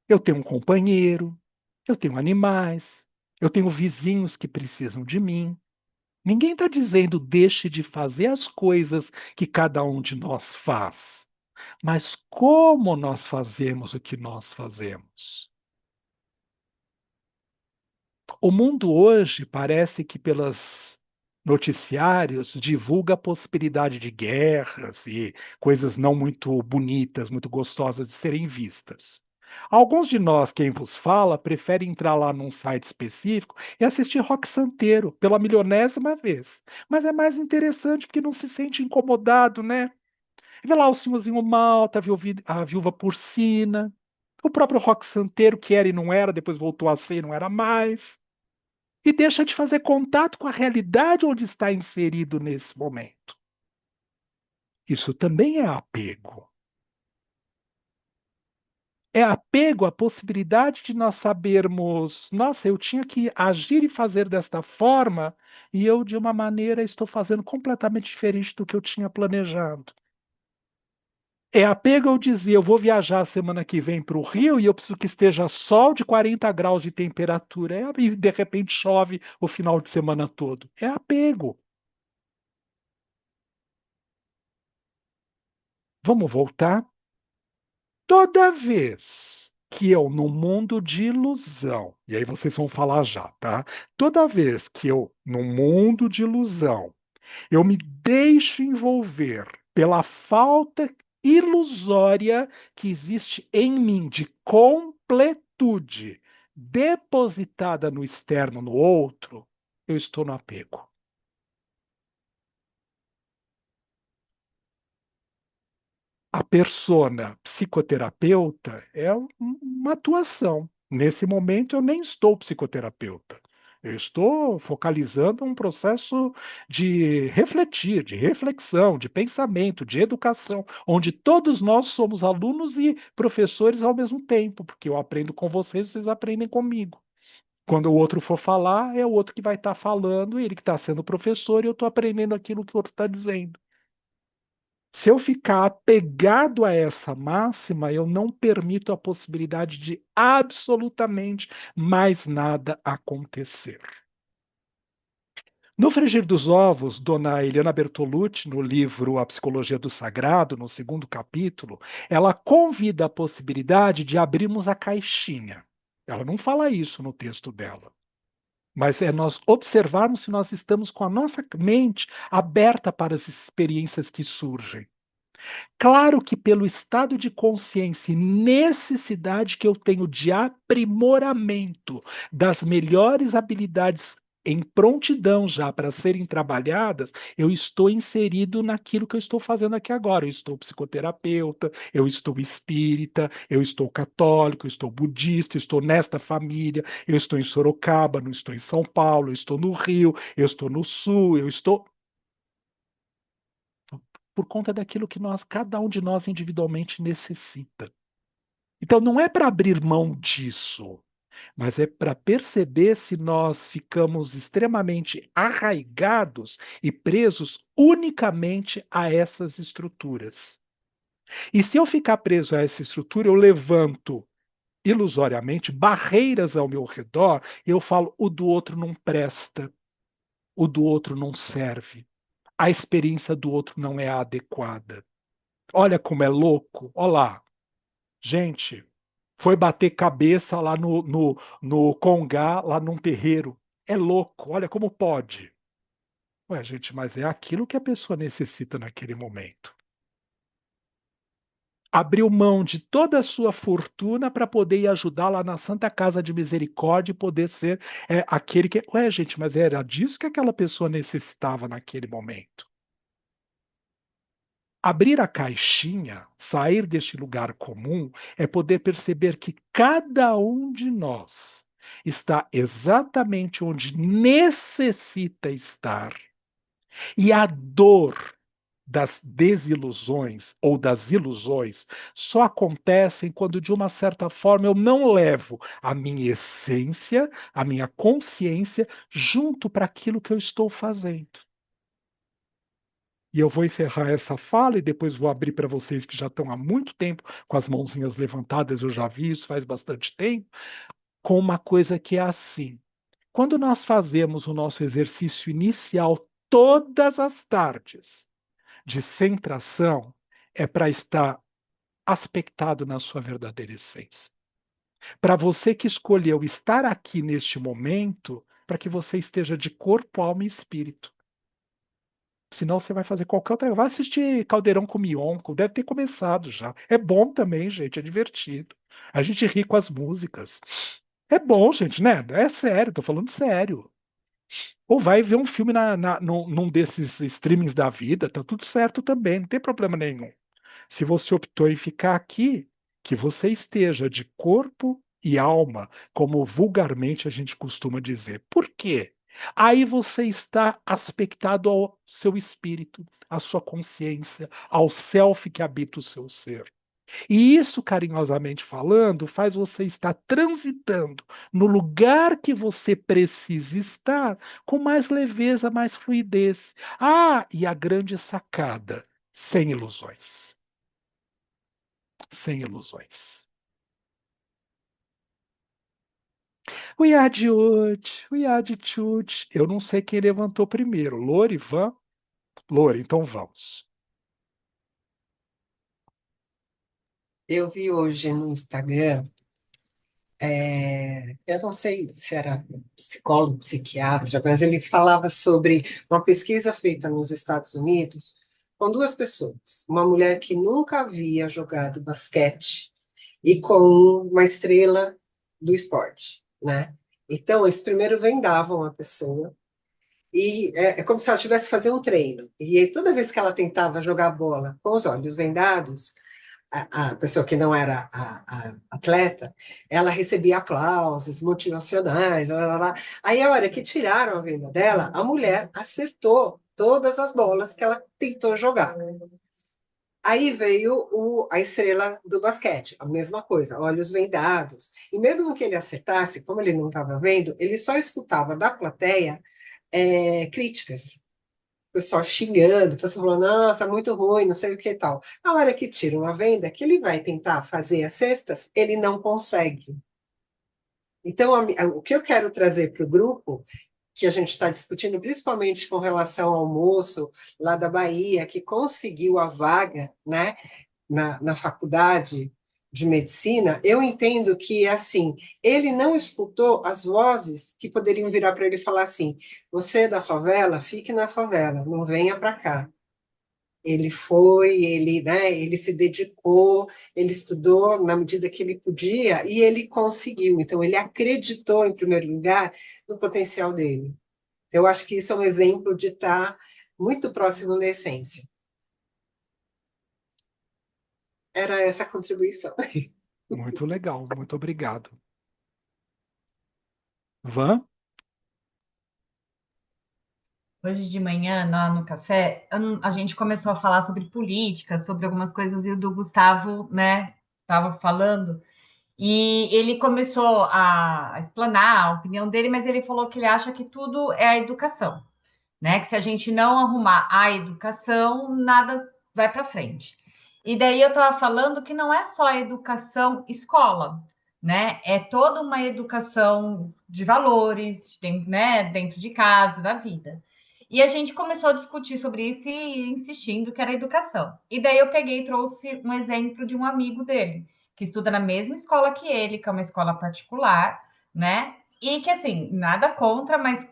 eu tenho um companheiro, eu tenho animais, eu tenho vizinhos que precisam de mim. Ninguém está dizendo deixe de fazer as coisas que cada um de nós faz, mas como nós fazemos o que nós fazemos? O mundo hoje parece que pelas noticiários divulga a possibilidade de guerras e coisas não muito bonitas, muito gostosas de serem vistas. Alguns de nós, quem vos fala, preferem entrar lá num site específico e assistir Rock Santeiro pela milionésima vez. Mas é mais interessante porque não se sente incomodado, né? Vê lá o Senhorzinho Malta, a Viúva Porcina, o próprio Rock Santeiro, que era e não era, depois voltou a ser e não era mais. E deixa de fazer contato com a realidade onde está inserido nesse momento. Isso também é apego. É apego à possibilidade de nós sabermos, nossa, eu tinha que agir e fazer desta forma, e eu, de uma maneira, estou fazendo completamente diferente do que eu tinha planejado. É apego ao dizer, eu vou viajar a semana que vem para o Rio e eu preciso que esteja sol de 40 graus de temperatura. E de repente chove o final de semana todo. É apego. Vamos voltar? Toda vez que eu, no mundo de ilusão, e aí vocês vão falar já, tá? Toda vez que eu, no mundo de ilusão, eu me deixo envolver pela falta ilusória que existe em mim de completude depositada no externo, no outro, eu estou no apego. A persona psicoterapeuta é uma atuação. Nesse momento, eu nem estou psicoterapeuta. Eu estou focalizando um processo de refletir, de reflexão, de pensamento, de educação, onde todos nós somos alunos e professores ao mesmo tempo, porque eu aprendo com vocês, vocês aprendem comigo. Quando o outro for falar, é o outro que vai estar falando, ele que está sendo professor, e eu estou aprendendo aquilo que o outro está dizendo. Se eu ficar apegado a essa máxima, eu não permito a possibilidade de absolutamente mais nada acontecer. No Frigir dos Ovos, Dona Eliana Bertolucci, no livro A Psicologia do Sagrado, no segundo capítulo, ela convida a possibilidade de abrirmos a caixinha. Ela não fala isso no texto dela, mas é nós observarmos se nós estamos com a nossa mente aberta para as experiências que surgem. Claro que pelo estado de consciência e necessidade que eu tenho de aprimoramento das melhores habilidades em prontidão já para serem trabalhadas, eu estou inserido naquilo que eu estou fazendo aqui agora. Eu estou psicoterapeuta, eu estou espírita, eu estou católico, eu estou budista, eu estou nesta família, eu estou em Sorocaba, não estou em São Paulo, eu estou no Rio, eu estou no Sul, eu estou por conta daquilo que nós, cada um de nós individualmente necessita. Então não é para abrir mão disso, mas é para perceber se nós ficamos extremamente arraigados e presos unicamente a essas estruturas. E se eu ficar preso a essa estrutura, eu levanto ilusoriamente barreiras ao meu redor, e eu falo: o do outro não presta, o do outro não serve, a experiência do outro não é adequada. Olha como é louco, olha lá. Gente, foi bater cabeça lá no Congá, lá num terreiro. É louco, olha como pode. Ué, gente, mas é aquilo que a pessoa necessita naquele momento. Abriu mão de toda a sua fortuna para poder ir ajudar lá na Santa Casa de Misericórdia e poder ser aquele que. Ué, gente, mas era disso que aquela pessoa necessitava naquele momento. Abrir a caixinha, sair deste lugar comum, é poder perceber que cada um de nós está exatamente onde necessita estar. E a dor das desilusões ou das ilusões só acontecem quando, de uma certa forma, eu não levo a minha essência, a minha consciência, junto para aquilo que eu estou fazendo. E eu vou encerrar essa fala e depois vou abrir para vocês que já estão há muito tempo com as mãozinhas levantadas, eu já vi isso faz bastante tempo, com uma coisa que é assim. Quando nós fazemos o nosso exercício inicial todas as tardes de centração, é para estar aspectado na sua verdadeira essência. Para você que escolheu estar aqui neste momento, para que você esteja de corpo, alma e espírito. Senão você vai fazer qualquer outra. Vai assistir Caldeirão com Mionco, deve ter começado já. É bom também, gente, é divertido. A gente ri com as músicas. É bom, gente, né? É sério, tô falando sério. Ou vai ver um filme num desses streamings da vida, tá tudo certo também, não tem problema nenhum. Se você optou em ficar aqui, que você esteja de corpo e alma, como vulgarmente a gente costuma dizer. Por quê? Aí você está aspectado ao seu espírito, à sua consciência, ao self que habita o seu ser. E isso, carinhosamente falando, faz você estar transitando no lugar que você precisa estar com mais leveza, mais fluidez. Ah, e a grande sacada: sem ilusões. Sem ilusões. We are de hoje, we are de chute. Eu não sei quem levantou primeiro. Lore, Van? Lore, então vamos. Eu vi hoje no Instagram, eu não sei se era psicólogo, psiquiatra, mas ele falava sobre uma pesquisa feita nos Estados Unidos com duas pessoas, uma mulher que nunca havia jogado basquete e com uma estrela do esporte, né? Então, eles primeiro vendavam a pessoa e é como se ela tivesse que fazer um treino. E aí, toda vez que ela tentava jogar bola com os olhos vendados, a pessoa que não era a atleta, ela recebia aplausos motivacionais. Lá, lá, lá. Aí, a hora que tiraram a venda dela, a mulher acertou todas as bolas que ela tentou jogar. Aí veio a estrela do basquete, a mesma coisa, olhos vendados. E mesmo que ele acertasse, como ele não estava vendo, ele só escutava da plateia críticas, o pessoal xingando, o pessoal falando, nossa, muito ruim, não sei o que e tal. A hora que tira uma venda, que ele vai tentar fazer as cestas, ele não consegue. Então, o que eu quero trazer para o grupo, que a gente está discutindo, principalmente com relação ao moço lá da Bahia, que conseguiu a vaga, né, na faculdade de medicina, eu entendo que, assim, ele não escutou as vozes que poderiam virar para ele e falar assim: você é da favela, fique na favela, não venha para cá. Ele foi, ele, né, ele se dedicou, ele estudou na medida que ele podia e ele conseguiu. Então, ele acreditou, em primeiro lugar, no potencial dele. Eu acho que isso é um exemplo de estar muito próximo da essência. Era essa a contribuição. Muito legal, muito obrigado. Van? Hoje de manhã, lá no café, a gente começou a falar sobre política, sobre algumas coisas, e o do Gustavo, né, estava falando, e ele começou a explanar a opinião dele, mas ele falou que ele acha que tudo é a educação, né? Que se a gente não arrumar a educação, nada vai para frente. E daí eu estava falando que não é só a educação escola, né? É toda uma educação de valores, né? Dentro de casa, da vida. E a gente começou a discutir sobre isso e insistindo que era educação. E daí eu peguei e trouxe um exemplo de um amigo dele, que estuda na mesma escola que ele, que é uma escola particular, né? E que, assim, nada contra, mas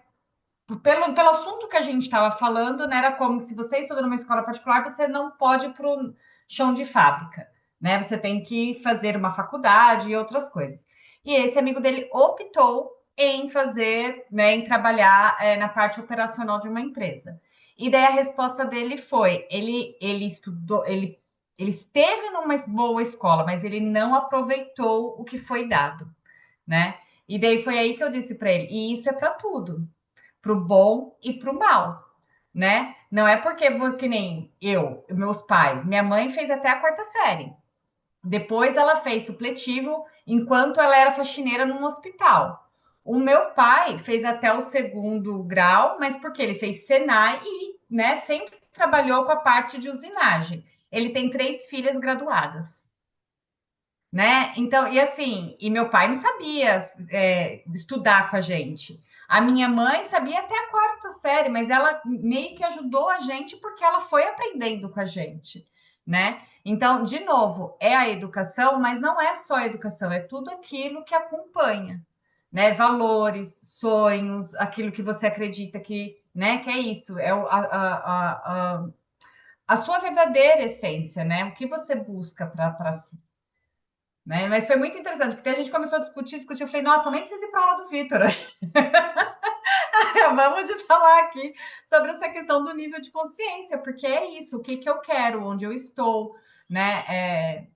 pelo assunto que a gente estava falando, né, era como se você estuda numa escola particular, você não pode ir para o chão de fábrica, né? Você tem que fazer uma faculdade e outras coisas. E esse amigo dele optou em fazer, né, em trabalhar na parte operacional de uma empresa. E daí a resposta dele foi: ele estudou, ele esteve numa boa escola, mas ele não aproveitou o que foi dado, né? E daí foi aí que eu disse para ele: e isso é para tudo, para o bom e para o mal, né? Não é porque, que nem eu, meus pais, minha mãe fez até a quarta série. Depois ela fez supletivo enquanto ela era faxineira num hospital. O meu pai fez até o segundo grau, mas porque ele fez Senai e, né, sempre trabalhou com a parte de usinagem. Ele tem 3 filhas graduadas, né? Então, e assim, e meu pai não sabia estudar com a gente. A minha mãe sabia até a quarta série, mas ela meio que ajudou a gente porque ela foi aprendendo com a gente, né? Então, de novo, é a educação, mas não é só a educação, é tudo aquilo que acompanha, né? Valores, sonhos, aquilo que você acredita que, né? Que é isso, é a sua verdadeira essência, né? O que você busca para si. Né? Mas foi muito interessante, porque a gente começou a discutir, eu falei, nossa, nem precisa ir para a aula do Vitor. Vamos de falar aqui sobre essa questão do nível de consciência, porque é isso, o que, que eu quero, onde eu estou, né?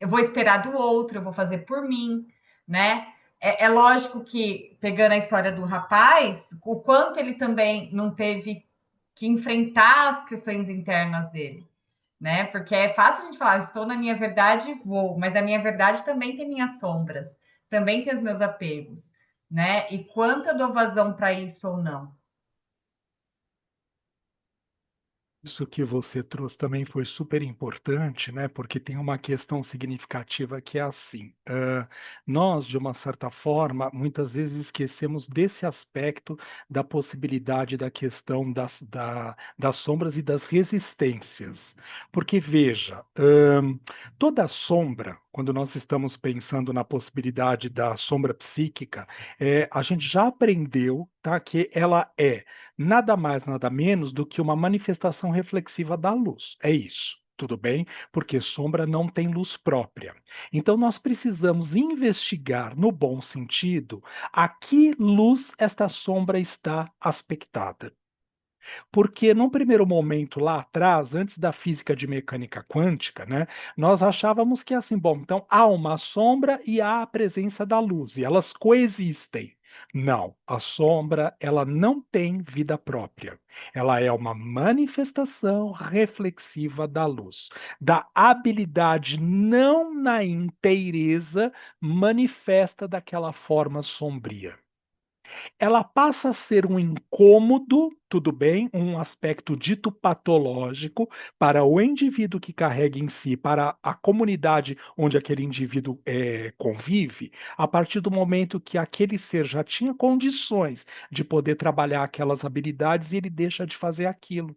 Eu vou esperar do outro, eu vou fazer por mim, né? É lógico que, pegando a história do rapaz, o quanto ele também não teve que enfrentar as questões internas dele, né? Porque é fácil a gente falar, estou na minha verdade, vou, mas a minha verdade também tem minhas sombras, também tem os meus apegos, né? E quanto eu dou vazão para isso ou não? Isso que você trouxe também foi super importante, né? Porque tem uma questão significativa que é assim: nós, de uma certa forma, muitas vezes esquecemos desse aspecto da possibilidade da questão das sombras e das resistências. Porque, veja, toda sombra, quando nós estamos pensando na possibilidade da sombra psíquica, a gente já aprendeu, tá, que ela é nada mais, nada menos do que uma manifestação reflexiva da luz. É isso. Tudo bem? Porque sombra não tem luz própria. Então, nós precisamos investigar, no bom sentido, a que luz esta sombra está aspectada. Porque num primeiro momento lá atrás, antes da física de mecânica quântica, né, nós achávamos que assim, bom, então há uma sombra e há a presença da luz, e elas coexistem. Não, a sombra, ela não tem vida própria. Ela é uma manifestação reflexiva da luz, da habilidade não na inteireza manifesta daquela forma sombria. Ela passa a ser um incômodo, tudo bem, um aspecto dito patológico para o indivíduo que carrega em si, para a comunidade onde aquele indivíduo convive, a partir do momento que aquele ser já tinha condições de poder trabalhar aquelas habilidades e ele deixa de fazer aquilo.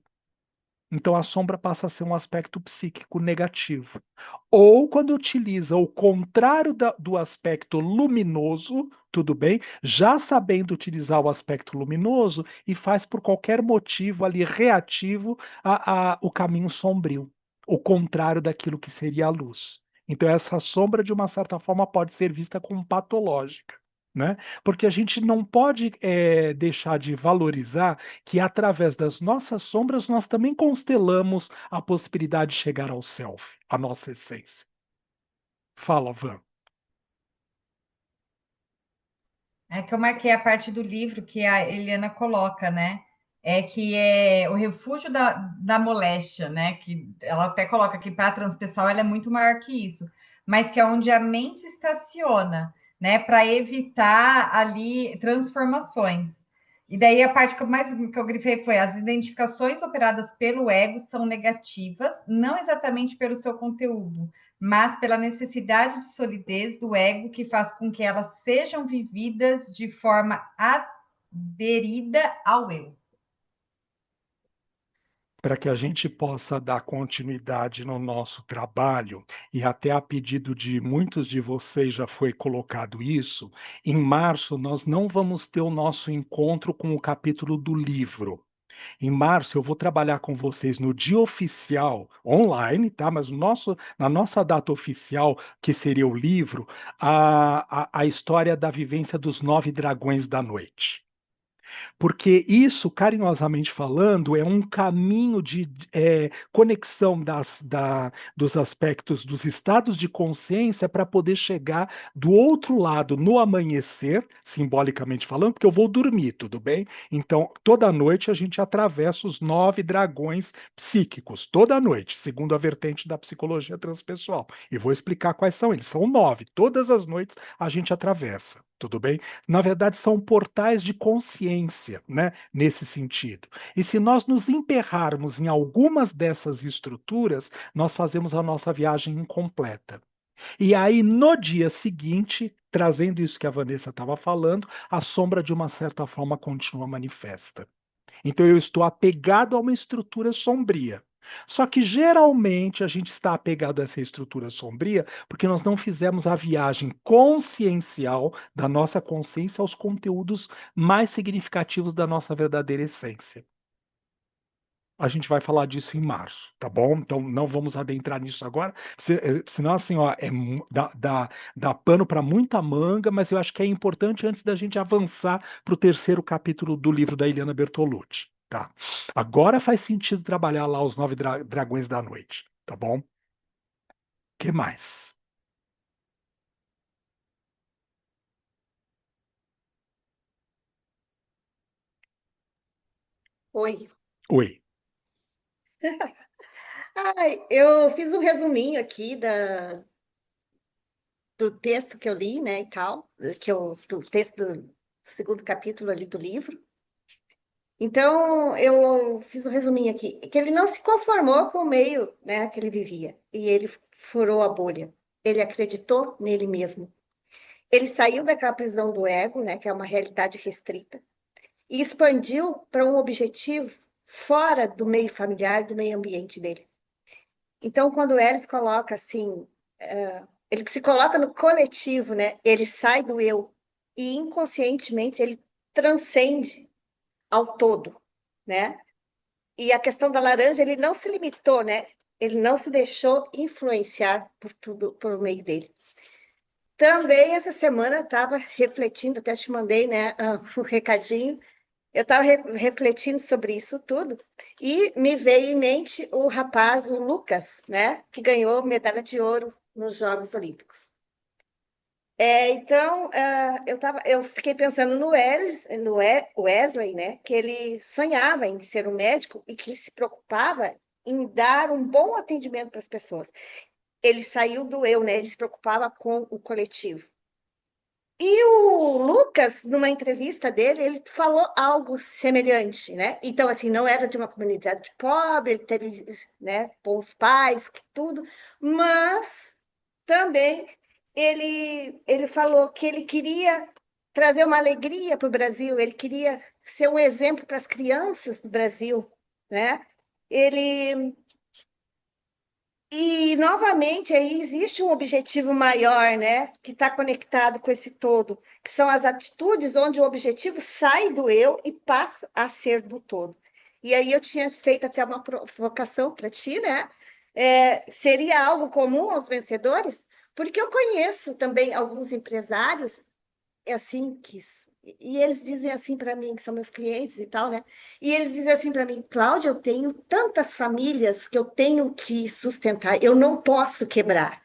Então a sombra passa a ser um aspecto psíquico negativo. Ou quando utiliza o contrário do aspecto luminoso, tudo bem, já sabendo utilizar o aspecto luminoso e faz por qualquer motivo ali reativo o caminho sombrio, o contrário daquilo que seria a luz. Então essa sombra, de uma certa forma, pode ser vista como patológica. Né? Porque a gente não pode deixar de valorizar que através das nossas sombras nós também constelamos a possibilidade de chegar ao self, a nossa essência. Fala, Van. É que eu marquei a parte do livro que a Eliana coloca, né? É que é o refúgio da moléstia, né? Que ela até coloca que para a transpessoal ela é muito maior que isso, mas que é onde a mente estaciona, né? Para evitar ali transformações. E daí a parte que eu grifei foi as identificações operadas pelo ego são negativas, não exatamente pelo seu conteúdo, mas pela necessidade de solidez do ego que faz com que elas sejam vividas de forma aderida ao eu. Para que a gente possa dar continuidade no nosso trabalho, e até a pedido de muitos de vocês já foi colocado isso, em março nós não vamos ter o nosso encontro com o capítulo do livro. Em março eu vou trabalhar com vocês no dia oficial, online, tá? Mas na nossa data oficial, que seria o livro, a história da vivência dos 9 dragões da noite. Porque isso, carinhosamente falando, é um caminho de conexão dos aspectos dos estados de consciência para poder chegar do outro lado no amanhecer, simbolicamente falando, porque eu vou dormir, tudo bem? Então, toda noite a gente atravessa os 9 dragões psíquicos, toda noite, segundo a vertente da psicologia transpessoal. E vou explicar quais são eles. São 9, todas as noites a gente atravessa, tudo bem? Na verdade, são portais de consciência, né, nesse sentido. E se nós nos emperrarmos em algumas dessas estruturas, nós fazemos a nossa viagem incompleta. E aí, no dia seguinte, trazendo isso que a Vanessa estava falando, a sombra, de uma certa forma, continua manifesta. Então, eu estou apegado a uma estrutura sombria. Só que geralmente a gente está apegado a essa estrutura sombria porque nós não fizemos a viagem consciencial da nossa consciência aos conteúdos mais significativos da nossa verdadeira essência. A gente vai falar disso em março, tá bom? Então não vamos adentrar nisso agora, senão assim, ó, dá pano para muita manga, mas eu acho que é importante antes da gente avançar para o terceiro capítulo do livro da Eliana Bertolucci, tá? Agora faz sentido trabalhar lá os 9 dragões da noite, tá bom? Que mais? Oi. Oi. Ai, eu fiz um resuminho aqui do texto que eu li, né, e tal, do texto do segundo capítulo ali do livro. Então, eu fiz um resuminho aqui, que ele não se conformou com o meio, né, que ele vivia, e ele furou a bolha. Ele acreditou nele mesmo. Ele saiu daquela prisão do ego, né, que é uma realidade restrita, e expandiu para um objetivo fora do meio familiar, do meio ambiente dele. Então, quando o Ellis coloca assim, ele se coloca no coletivo, né? Ele sai do eu e inconscientemente ele transcende ao todo, né? E a questão da laranja, ele não se limitou, né? Ele não se deixou influenciar por tudo, por meio dele. Também essa semana eu estava refletindo, até te mandei, né, o recadinho. Eu estava refletindo sobre isso tudo e me veio em mente o rapaz, o Lucas, né, que ganhou medalha de ouro nos Jogos Olímpicos. Então, eu fiquei pensando no Wesley, né, que ele sonhava em ser um médico e que ele se preocupava em dar um bom atendimento para as pessoas. Ele saiu do eu, né, ele se preocupava com o coletivo. E o Lucas, numa entrevista dele, ele falou algo semelhante, né? Então, assim, não era de uma comunidade pobre, ele teve, né, bons pais, tudo, mas também ele falou que ele queria trazer uma alegria para o Brasil, ele queria ser um exemplo para as crianças do Brasil, né? Ele e, novamente, aí existe um objetivo maior, né, que está conectado com esse todo, que são as atitudes onde o objetivo sai do eu e passa a ser do todo. E aí eu tinha feito até uma provocação para ti, né? Seria algo comum aos vencedores? Porque eu conheço também alguns empresários assim e eles dizem assim para mim, que são meus clientes e tal, né? E eles dizem assim para mim, Cláudia, eu tenho tantas famílias que eu tenho que sustentar, eu não posso quebrar.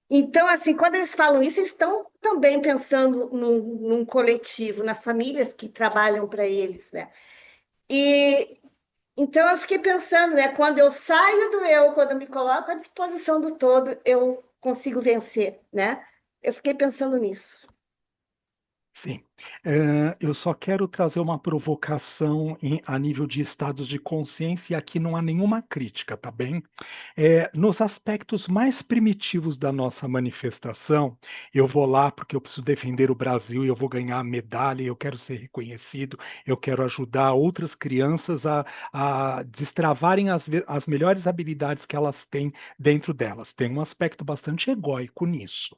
Então, assim, quando eles falam isso, eles estão também pensando num coletivo, nas famílias que trabalham para eles, né? E então eu fiquei pensando, né? Quando eu saio do eu, quando eu me coloco à disposição do todo, eu consigo vencer, né? Eu fiquei pensando nisso. Sim. Eu só quero trazer uma provocação a nível de estados de consciência, e aqui não há nenhuma crítica, tá bem? Nos aspectos mais primitivos da nossa manifestação, eu vou lá porque eu preciso defender o Brasil, eu vou ganhar a medalha, eu quero ser reconhecido, eu quero ajudar outras crianças a destravarem as melhores habilidades que elas têm dentro delas. Tem um aspecto bastante egóico nisso.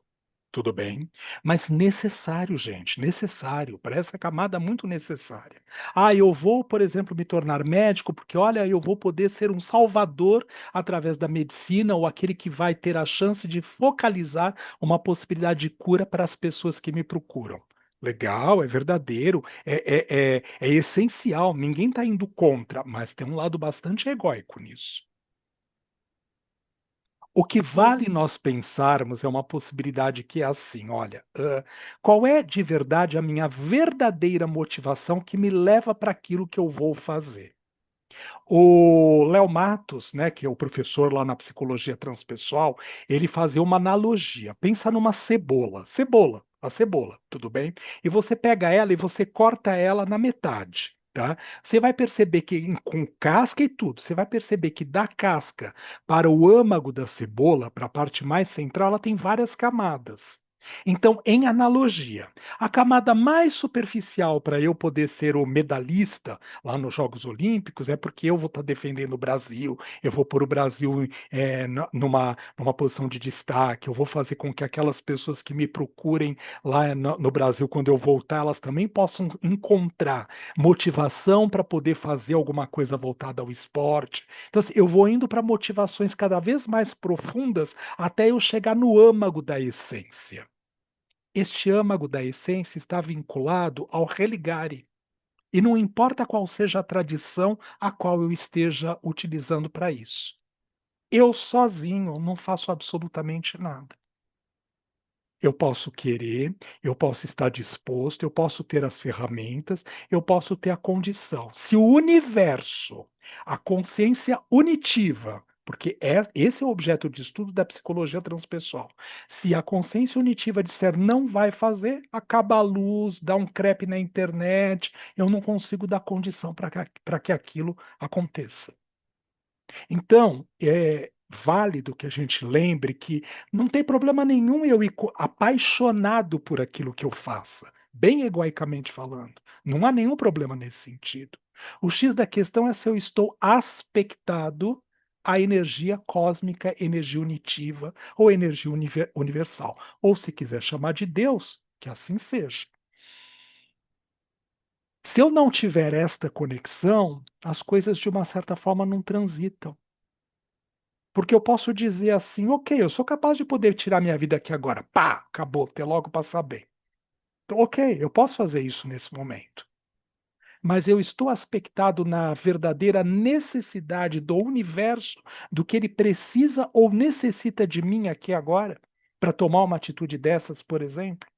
Tudo bem, mas necessário, gente, necessário, para essa camada muito necessária. Ah, eu vou, por exemplo, me tornar médico porque, olha, eu vou poder ser um salvador através da medicina ou aquele que vai ter a chance de focalizar uma possibilidade de cura para as pessoas que me procuram. Legal, é verdadeiro, é essencial, ninguém está indo contra, mas tem um lado bastante egóico nisso. O que vale nós pensarmos é uma possibilidade que é assim, olha, qual é de verdade a minha verdadeira motivação que me leva para aquilo que eu vou fazer? O Léo Matos, né, que é o professor lá na psicologia transpessoal, ele fazia uma analogia. Pensa numa cebola, a cebola, tudo bem? E você pega ela e você corta ela na metade, tá? Você vai perceber que com casca e tudo, você vai perceber que da casca para o âmago da cebola, para a parte mais central, ela tem várias camadas. Então, em analogia, a camada mais superficial para eu poder ser o medalhista lá nos Jogos Olímpicos é porque eu vou estar defendendo o Brasil, eu vou pôr o Brasil numa posição de destaque, eu vou fazer com que aquelas pessoas que me procurem lá no Brasil, quando eu voltar, elas também possam encontrar motivação para poder fazer alguma coisa voltada ao esporte. Então, assim, eu vou indo para motivações cada vez mais profundas até eu chegar no âmago da essência. Este âmago da essência está vinculado ao religare. E não importa qual seja a tradição a qual eu esteja utilizando para isso. Eu sozinho não faço absolutamente nada. Eu posso querer, eu posso estar disposto, eu posso ter as ferramentas, eu posso ter a condição. Se o universo, a consciência unitiva, porque esse é o objeto de estudo da psicologia transpessoal. Se a consciência unitiva disser não vai fazer, acaba a luz, dá um crepe na internet, eu não consigo dar condição para que aquilo aconteça. Então, é válido que a gente lembre que não tem problema nenhum eu ir apaixonado por aquilo que eu faça, bem egoicamente falando. Não há nenhum problema nesse sentido. O X da questão é se eu estou aspectado à energia cósmica, energia unitiva ou energia universal. Ou se quiser chamar de Deus, que assim seja. Se eu não tiver esta conexão, as coisas de uma certa forma não transitam. Porque eu posso dizer assim, ok, eu sou capaz de poder tirar minha vida aqui agora. Pá, acabou, até logo passar bem. Então, ok, eu posso fazer isso nesse momento. Mas eu estou aspectado na verdadeira necessidade do universo, do que ele precisa ou necessita de mim aqui agora, para tomar uma atitude dessas, por exemplo.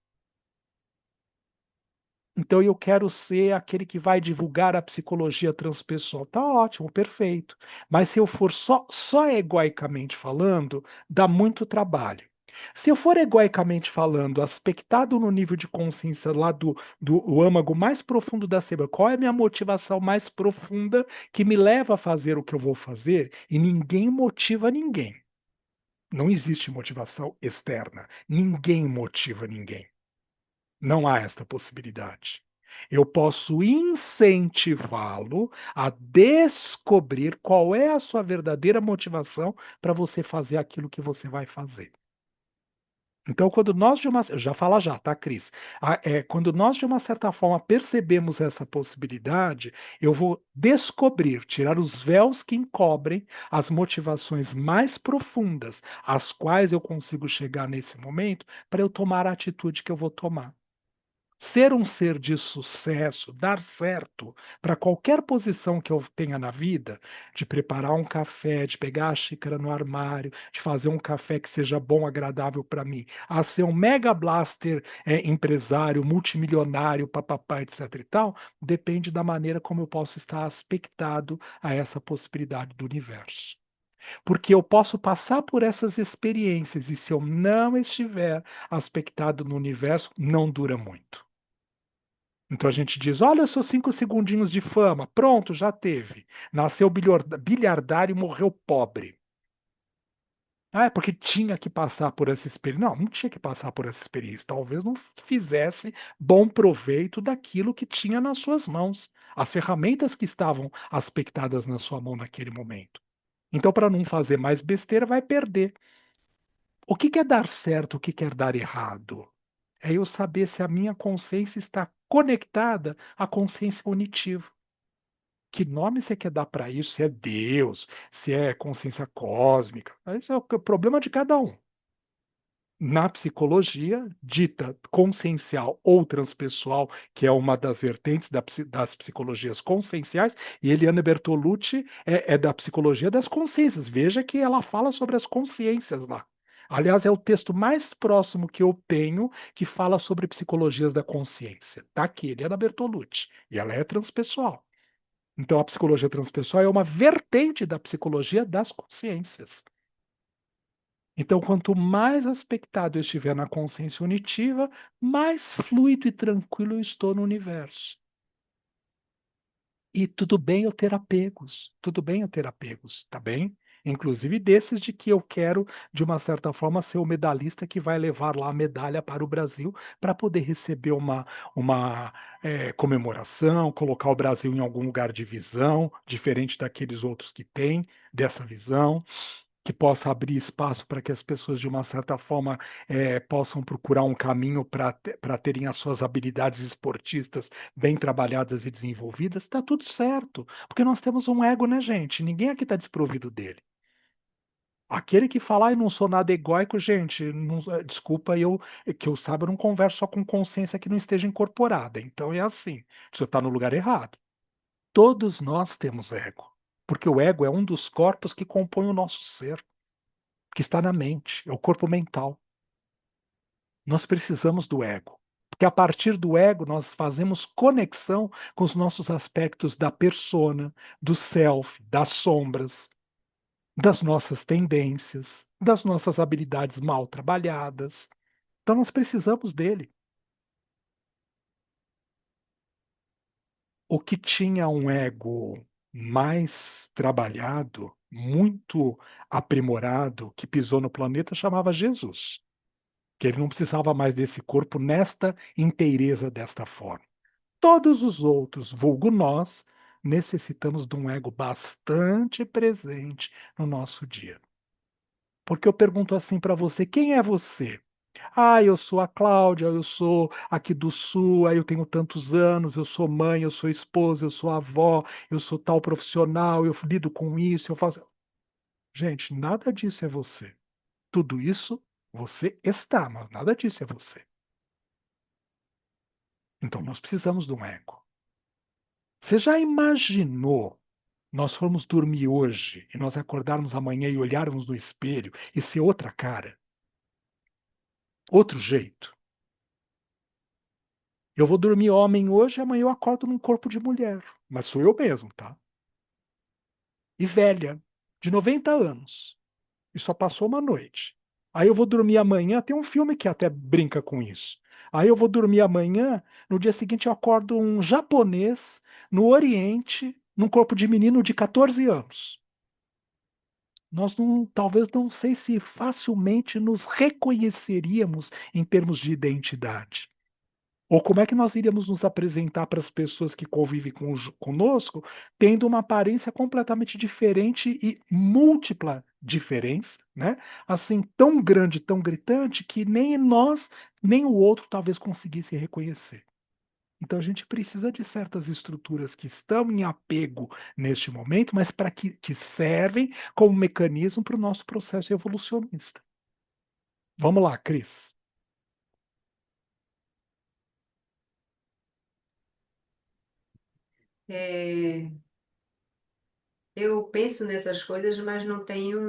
Então eu quero ser aquele que vai divulgar a psicologia transpessoal. Tá ótimo, perfeito. Mas se eu for só egoicamente falando, dá muito trabalho. Se eu for egoicamente falando, aspectado no nível de consciência lá do âmago mais profundo da cebola, qual é a minha motivação mais profunda que me leva a fazer o que eu vou fazer? E ninguém motiva ninguém. Não existe motivação externa. Ninguém motiva ninguém. Não há esta possibilidade. Eu posso incentivá-lo a descobrir qual é a sua verdadeira motivação para você fazer aquilo que você vai fazer. Então, quando nós de uma. Já fala já, tá, Cris? Quando nós, de uma certa forma, percebemos essa possibilidade, eu vou descobrir, tirar os véus que encobrem as motivações mais profundas, às quais eu consigo chegar nesse momento, para eu tomar a atitude que eu vou tomar. Ser um ser de sucesso, dar certo para qualquer posição que eu tenha na vida, de preparar um café, de pegar a xícara no armário, de fazer um café que seja bom, agradável para mim, a ser um mega blaster empresário, multimilionário, papapá, etc e tal, depende da maneira como eu posso estar aspectado a essa possibilidade do universo. Porque eu posso passar por essas experiências e se eu não estiver aspectado no universo, não dura muito. Então a gente diz: olha, seus 5 segundinhos de fama, pronto, já teve. Nasceu bilhardário e morreu pobre. Ah, é porque tinha que passar por essa experiência. Não, não tinha que passar por essa experiência. Talvez não fizesse bom proveito daquilo que tinha nas suas mãos, as ferramentas que estavam aspectadas na sua mão naquele momento. Então, para não fazer mais besteira, vai perder. O que é dar certo, o que é dar errado? É eu saber se a minha consciência está conectada à consciência unitiva. Que nome você quer dar para isso? Se é Deus, se é consciência cósmica? Isso é o problema de cada um. na psicologia, dita consciencial ou transpessoal, que é uma das vertentes das psicologias conscienciais, e Eliane Bertolucci é da psicologia das consciências. Veja que ela fala sobre as consciências lá. Aliás, é o texto mais próximo que eu tenho que fala sobre psicologias da consciência. Está aqui, Eliana Bertolucci, e ela é transpessoal. Então, a psicologia transpessoal é uma vertente da psicologia das consciências. Então, quanto mais aspectado eu estiver na consciência unitiva, mais fluido e tranquilo eu estou no universo. E tudo bem eu ter apegos, tudo bem eu ter apegos, tá bem? Inclusive desses de que eu quero, de uma certa forma, ser o medalhista que vai levar lá a medalha para o Brasil para poder receber uma comemoração, colocar o Brasil em algum lugar de visão, diferente daqueles outros que têm dessa visão, que possa abrir espaço para que as pessoas, de uma certa forma, possam procurar um caminho para terem as suas habilidades esportistas bem trabalhadas e desenvolvidas, está tudo certo. Porque nós temos um ego, né, gente? Ninguém aqui está desprovido dele. Aquele que fala, eu não sou nada egóico, gente, desculpa, que eu saiba, eu não converso só com consciência que não esteja incorporada. Então é assim, você está no lugar errado. Todos nós temos ego, porque o ego é um dos corpos que compõe o nosso ser, que está na mente, é o corpo mental. Nós precisamos do ego, porque a partir do ego nós fazemos conexão com os nossos aspectos da persona, do self, das sombras, das nossas tendências, das nossas habilidades mal trabalhadas. Então nós precisamos dele. O que tinha um ego mais trabalhado, muito aprimorado, que pisou no planeta, chamava Jesus. Que ele não precisava mais desse corpo nesta inteireza desta forma. Todos os outros, vulgo nós, necessitamos de um ego bastante presente no nosso dia. Porque eu pergunto assim para você, quem é você? Ah, eu sou a Cláudia, eu sou aqui do Sul, aí eu tenho tantos anos, eu sou mãe, eu sou esposa, eu sou avó, eu sou tal profissional, eu lido com isso, eu faço. Gente, nada disso é você. Tudo isso você está, mas nada disso é você. Então nós precisamos de um ego. Você já imaginou nós formos dormir hoje e nós acordarmos amanhã e olharmos no espelho e ser outra cara? Outro jeito? Eu vou dormir homem hoje e amanhã eu acordo num corpo de mulher. Mas sou eu mesmo, tá? E velha, de 90 anos. E só passou uma noite. Aí eu vou dormir amanhã, tem um filme que até brinca com isso. Aí eu vou dormir amanhã, no dia seguinte eu acordo um japonês no Oriente, num corpo de menino de 14 anos. Nós não, talvez não sei se facilmente nos reconheceríamos em termos de identidade. Ou como é que nós iríamos nos apresentar para as pessoas que convivem conosco, tendo uma aparência completamente diferente e múltipla diferença, né? Assim, tão grande, tão gritante, que nem nós, nem o outro talvez conseguisse reconhecer. Então a gente precisa de certas estruturas que estão em apego neste momento, mas para que servem como mecanismo para o nosso processo evolucionista. Vamos lá, Cris. É, eu penso nessas coisas, mas não tenho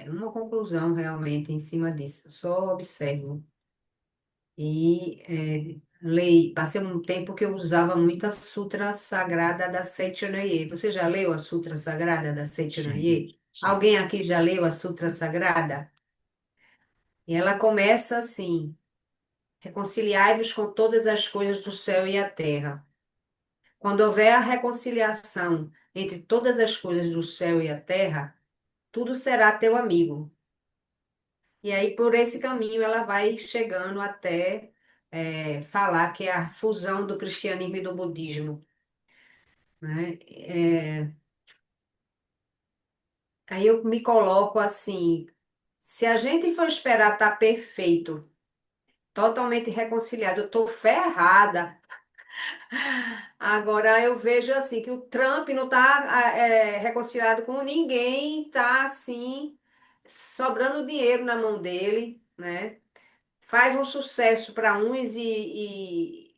uma conclusão realmente em cima disso. Só observo. Leio. Passei um tempo que eu usava muito a Sutra Sagrada da Seityaneye. Você já leu a Sutra Sagrada da Sim, Seityaneye? sim. Alguém aqui já leu a Sutra Sagrada? E ela começa assim: reconciliai-vos com todas as coisas do céu e a terra. Quando houver a reconciliação entre todas as coisas do céu e a terra, tudo será teu amigo. E aí, por esse caminho, ela vai chegando até falar que é a fusão do cristianismo e do budismo, né? Aí eu me coloco assim, se a gente for esperar estar perfeito, totalmente reconciliado, eu estou ferrada. Agora eu vejo assim que o Trump não está reconciliado com ninguém, está assim sobrando dinheiro na mão dele, né? Faz um sucesso para uns e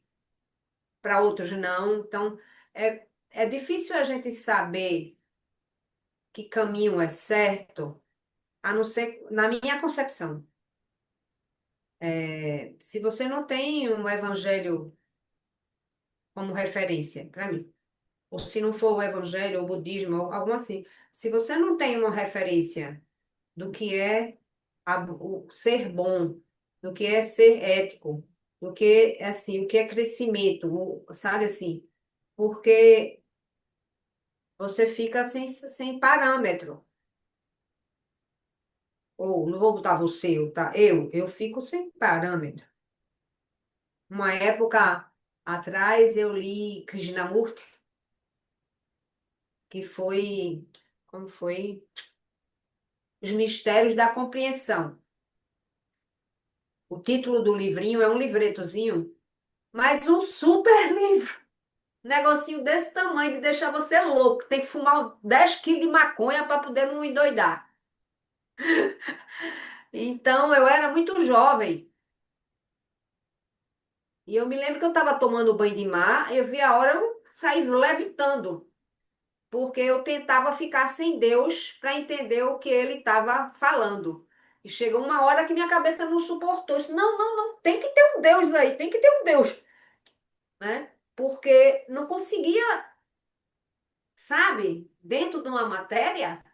para outros não. Então, é difícil a gente saber que caminho é certo, a não ser na minha concepção. Se você não tem um evangelho como referência, para mim, ou se não for o evangelho, ou o budismo, ou algo assim, se você não tem uma referência do que é o ser bom, do que é ser ético, do que assim, o que é crescimento, sabe assim? Porque você fica sem parâmetro. Ou não vou botar você, tá? Eu fico sem parâmetro. Uma época atrás eu li Krishnamurti, que foi, como foi? Os Mistérios da Compreensão. O título do livrinho é um livretozinho, mas um super livro. Um negocinho desse tamanho de deixar você louco. Tem que fumar 10 quilos de maconha para poder não endoidar. Então, eu era muito jovem. E eu me lembro que eu estava tomando banho de mar, eu vi a hora eu sair levitando. Porque eu tentava ficar sem Deus para entender o que ele estava falando. E chegou uma hora que minha cabeça não suportou. Eu disse, não, não, não, tem que ter um Deus aí, tem que ter um Deus, né? Porque não conseguia, sabe, dentro de uma matéria,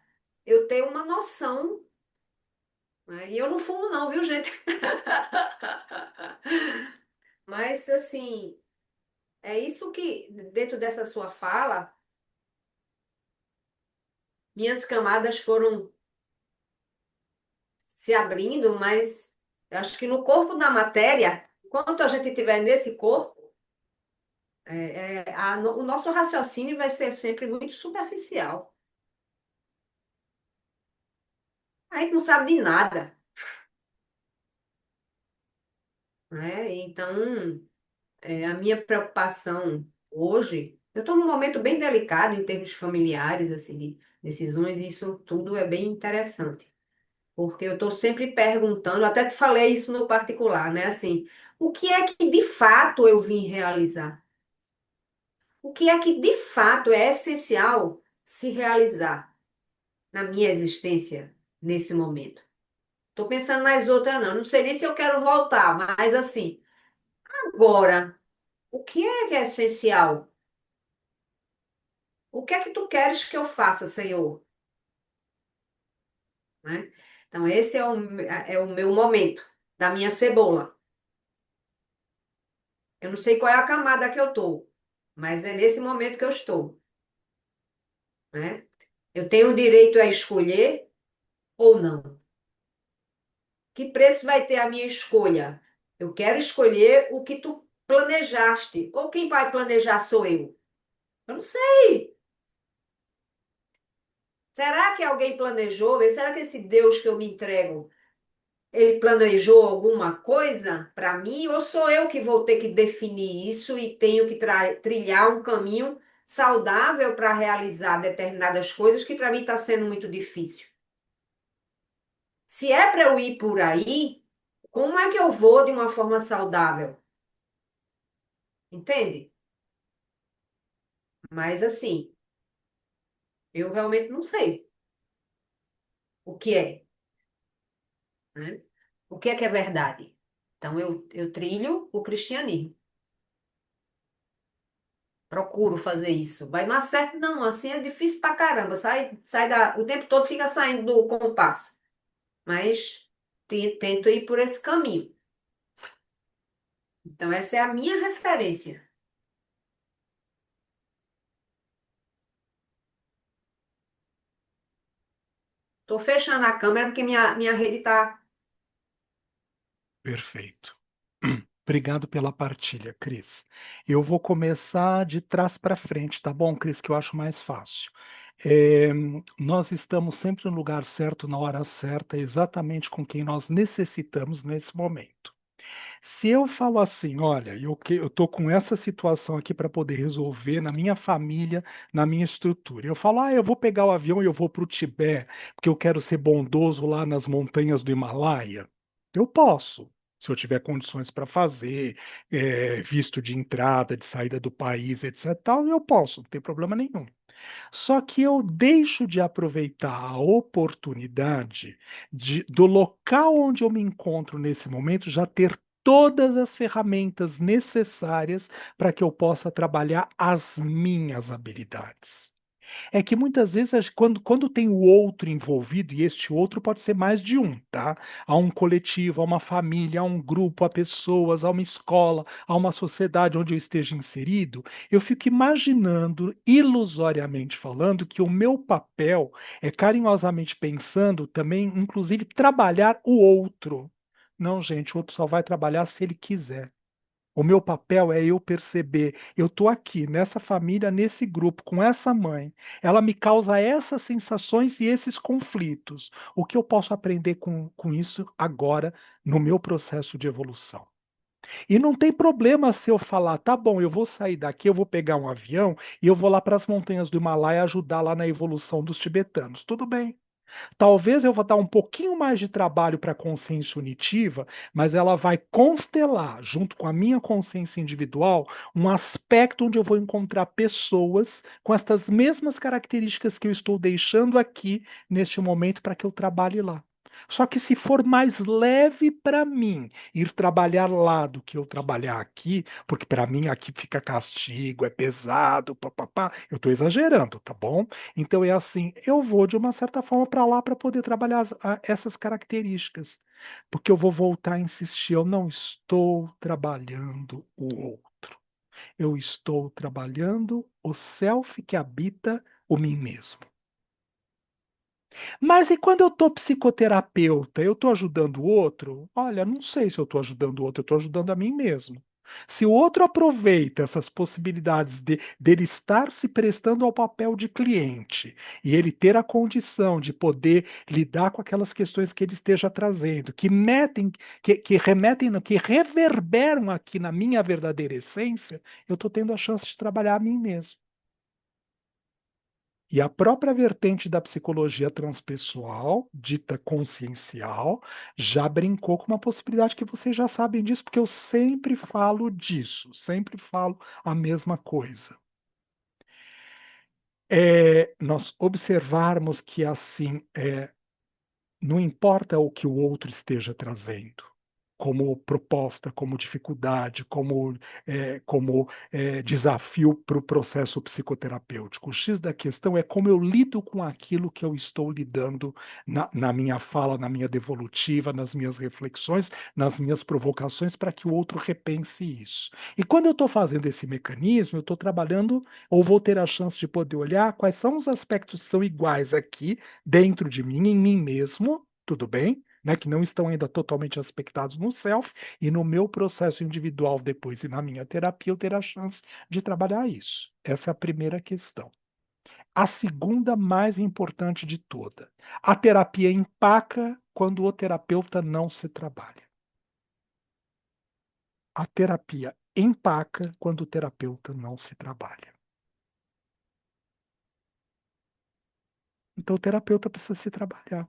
eu ter uma noção, né? E eu não fumo não, viu, gente? Mas, assim, é isso que, dentro dessa sua fala, minhas camadas foram se abrindo, mas eu acho que no corpo da matéria, enquanto a gente estiver nesse corpo, o nosso raciocínio vai ser sempre muito superficial. A gente não sabe de nada, né? Então, a minha preocupação hoje, eu estou num momento bem delicado em termos familiares, assim, de decisões, e isso tudo é bem interessante. Porque eu estou sempre perguntando, até te falei isso no particular, né? Assim, o que é que de fato eu vim realizar? O que é que de fato é essencial se realizar na minha existência nesse momento? Estou pensando nas outras, não. Não sei nem se eu quero voltar, mas assim, agora, o que é essencial? O que é que tu queres que eu faça, Senhor? Né? Então, esse é o meu momento, da minha cebola. Eu não sei qual é a camada que eu estou, mas é nesse momento que eu estou. Né? Eu tenho o direito a escolher ou não. Que preço vai ter a minha escolha? Eu quero escolher o que tu planejaste. Ou quem vai planejar sou eu? Eu não sei. Será que alguém planejou? Será que esse Deus que eu me entrego, ele planejou alguma coisa para mim? Ou sou eu que vou ter que definir isso e tenho que trilhar um caminho saudável para realizar determinadas coisas que para mim está sendo muito difícil? Se é para eu ir por aí, como é que eu vou de uma forma saudável? Entende? Mas assim, eu realmente não sei o que é, né? O que é verdade? Então, eu trilho o cristianismo. Procuro fazer isso. Vai mais certo, não. Assim é difícil pra caramba. O tempo todo fica saindo do compasso. Mas tento ir por esse caminho. Então, essa é a minha referência. Tô fechando a câmera porque minha rede tá. Perfeito. Obrigado pela partilha, Cris. Eu vou começar de trás para frente, tá bom, Cris? Que eu acho mais fácil. É, nós estamos sempre no lugar certo, na hora certa, exatamente com quem nós necessitamos nesse momento. Se eu falo assim: "Olha, eu tô com essa situação aqui para poder resolver na minha família, na minha estrutura", eu falo: "Ah, eu vou pegar o avião e eu vou para o Tibete, porque eu quero ser bondoso lá nas montanhas do Himalaia", eu posso, se eu tiver condições para fazer, visto de entrada, de saída do país, etc, tal, eu posso, não tem problema nenhum. Só que eu deixo de aproveitar a oportunidade do local onde eu me encontro nesse momento já ter todas as ferramentas necessárias para que eu possa trabalhar as minhas habilidades. É que muitas vezes quando tem o outro envolvido, e este outro pode ser mais de um, tá? Há um coletivo, há uma família, há um grupo, há pessoas, há uma escola, há uma sociedade onde eu esteja inserido, eu fico imaginando, ilusoriamente falando, que o meu papel é carinhosamente pensando também, inclusive, trabalhar o outro. Não, gente, o outro só vai trabalhar se ele quiser. O meu papel é eu perceber, eu estou aqui nessa família, nesse grupo, com essa mãe. Ela me causa essas sensações e esses conflitos. O que eu posso aprender com isso agora no meu processo de evolução? E não tem problema se eu falar, tá bom, eu vou sair daqui, eu vou pegar um avião e eu vou lá para as montanhas do Himalaia ajudar lá na evolução dos tibetanos. Tudo bem. Talvez eu vou dar um pouquinho mais de trabalho para a consciência unitiva, mas ela vai constelar, junto com a minha consciência individual, um aspecto onde eu vou encontrar pessoas com estas mesmas características que eu estou deixando aqui neste momento para que eu trabalhe lá. Só que se for mais leve para mim ir trabalhar lá do que eu trabalhar aqui, porque para mim aqui fica castigo, é pesado, papapá, eu estou exagerando, tá bom? Então é assim, eu vou de uma certa forma para lá para poder trabalhar essas características, porque eu vou voltar a insistir, eu não estou trabalhando o outro, eu estou trabalhando o self que habita o mim mesmo. Mas e quando eu estou psicoterapeuta, eu estou ajudando o outro? Olha, não sei se eu estou ajudando o outro, eu estou ajudando a mim mesmo. Se o outro aproveita essas possibilidades dele estar se prestando ao papel de cliente e ele ter a condição de poder lidar com aquelas questões que ele esteja trazendo, que remetem, não, que reverberam aqui na minha verdadeira essência, eu estou tendo a chance de trabalhar a mim mesmo. E a própria vertente da psicologia transpessoal, dita consciencial, já brincou com uma possibilidade que vocês já sabem disso, porque eu sempre falo disso, sempre falo a mesma coisa. Nós observarmos que assim, não importa o que o outro esteja trazendo, como proposta, como dificuldade, como desafio para o processo psicoterapêutico. O X da questão é como eu lido com aquilo que eu estou lidando na minha fala, na minha devolutiva, nas minhas reflexões, nas minhas provocações, para que o outro repense isso. E quando eu estou fazendo esse mecanismo, eu estou trabalhando, ou vou ter a chance de poder olhar quais são os aspectos que são iguais aqui, dentro de mim, em mim mesmo, tudo bem? Né, que não estão ainda totalmente aspectados no self, e no meu processo individual depois e na minha terapia eu ter a chance de trabalhar isso. Essa é a primeira questão. A segunda mais importante de toda, a terapia empaca quando o terapeuta não se trabalha. A terapia empaca quando o terapeuta não se trabalha. Então o terapeuta precisa se trabalhar,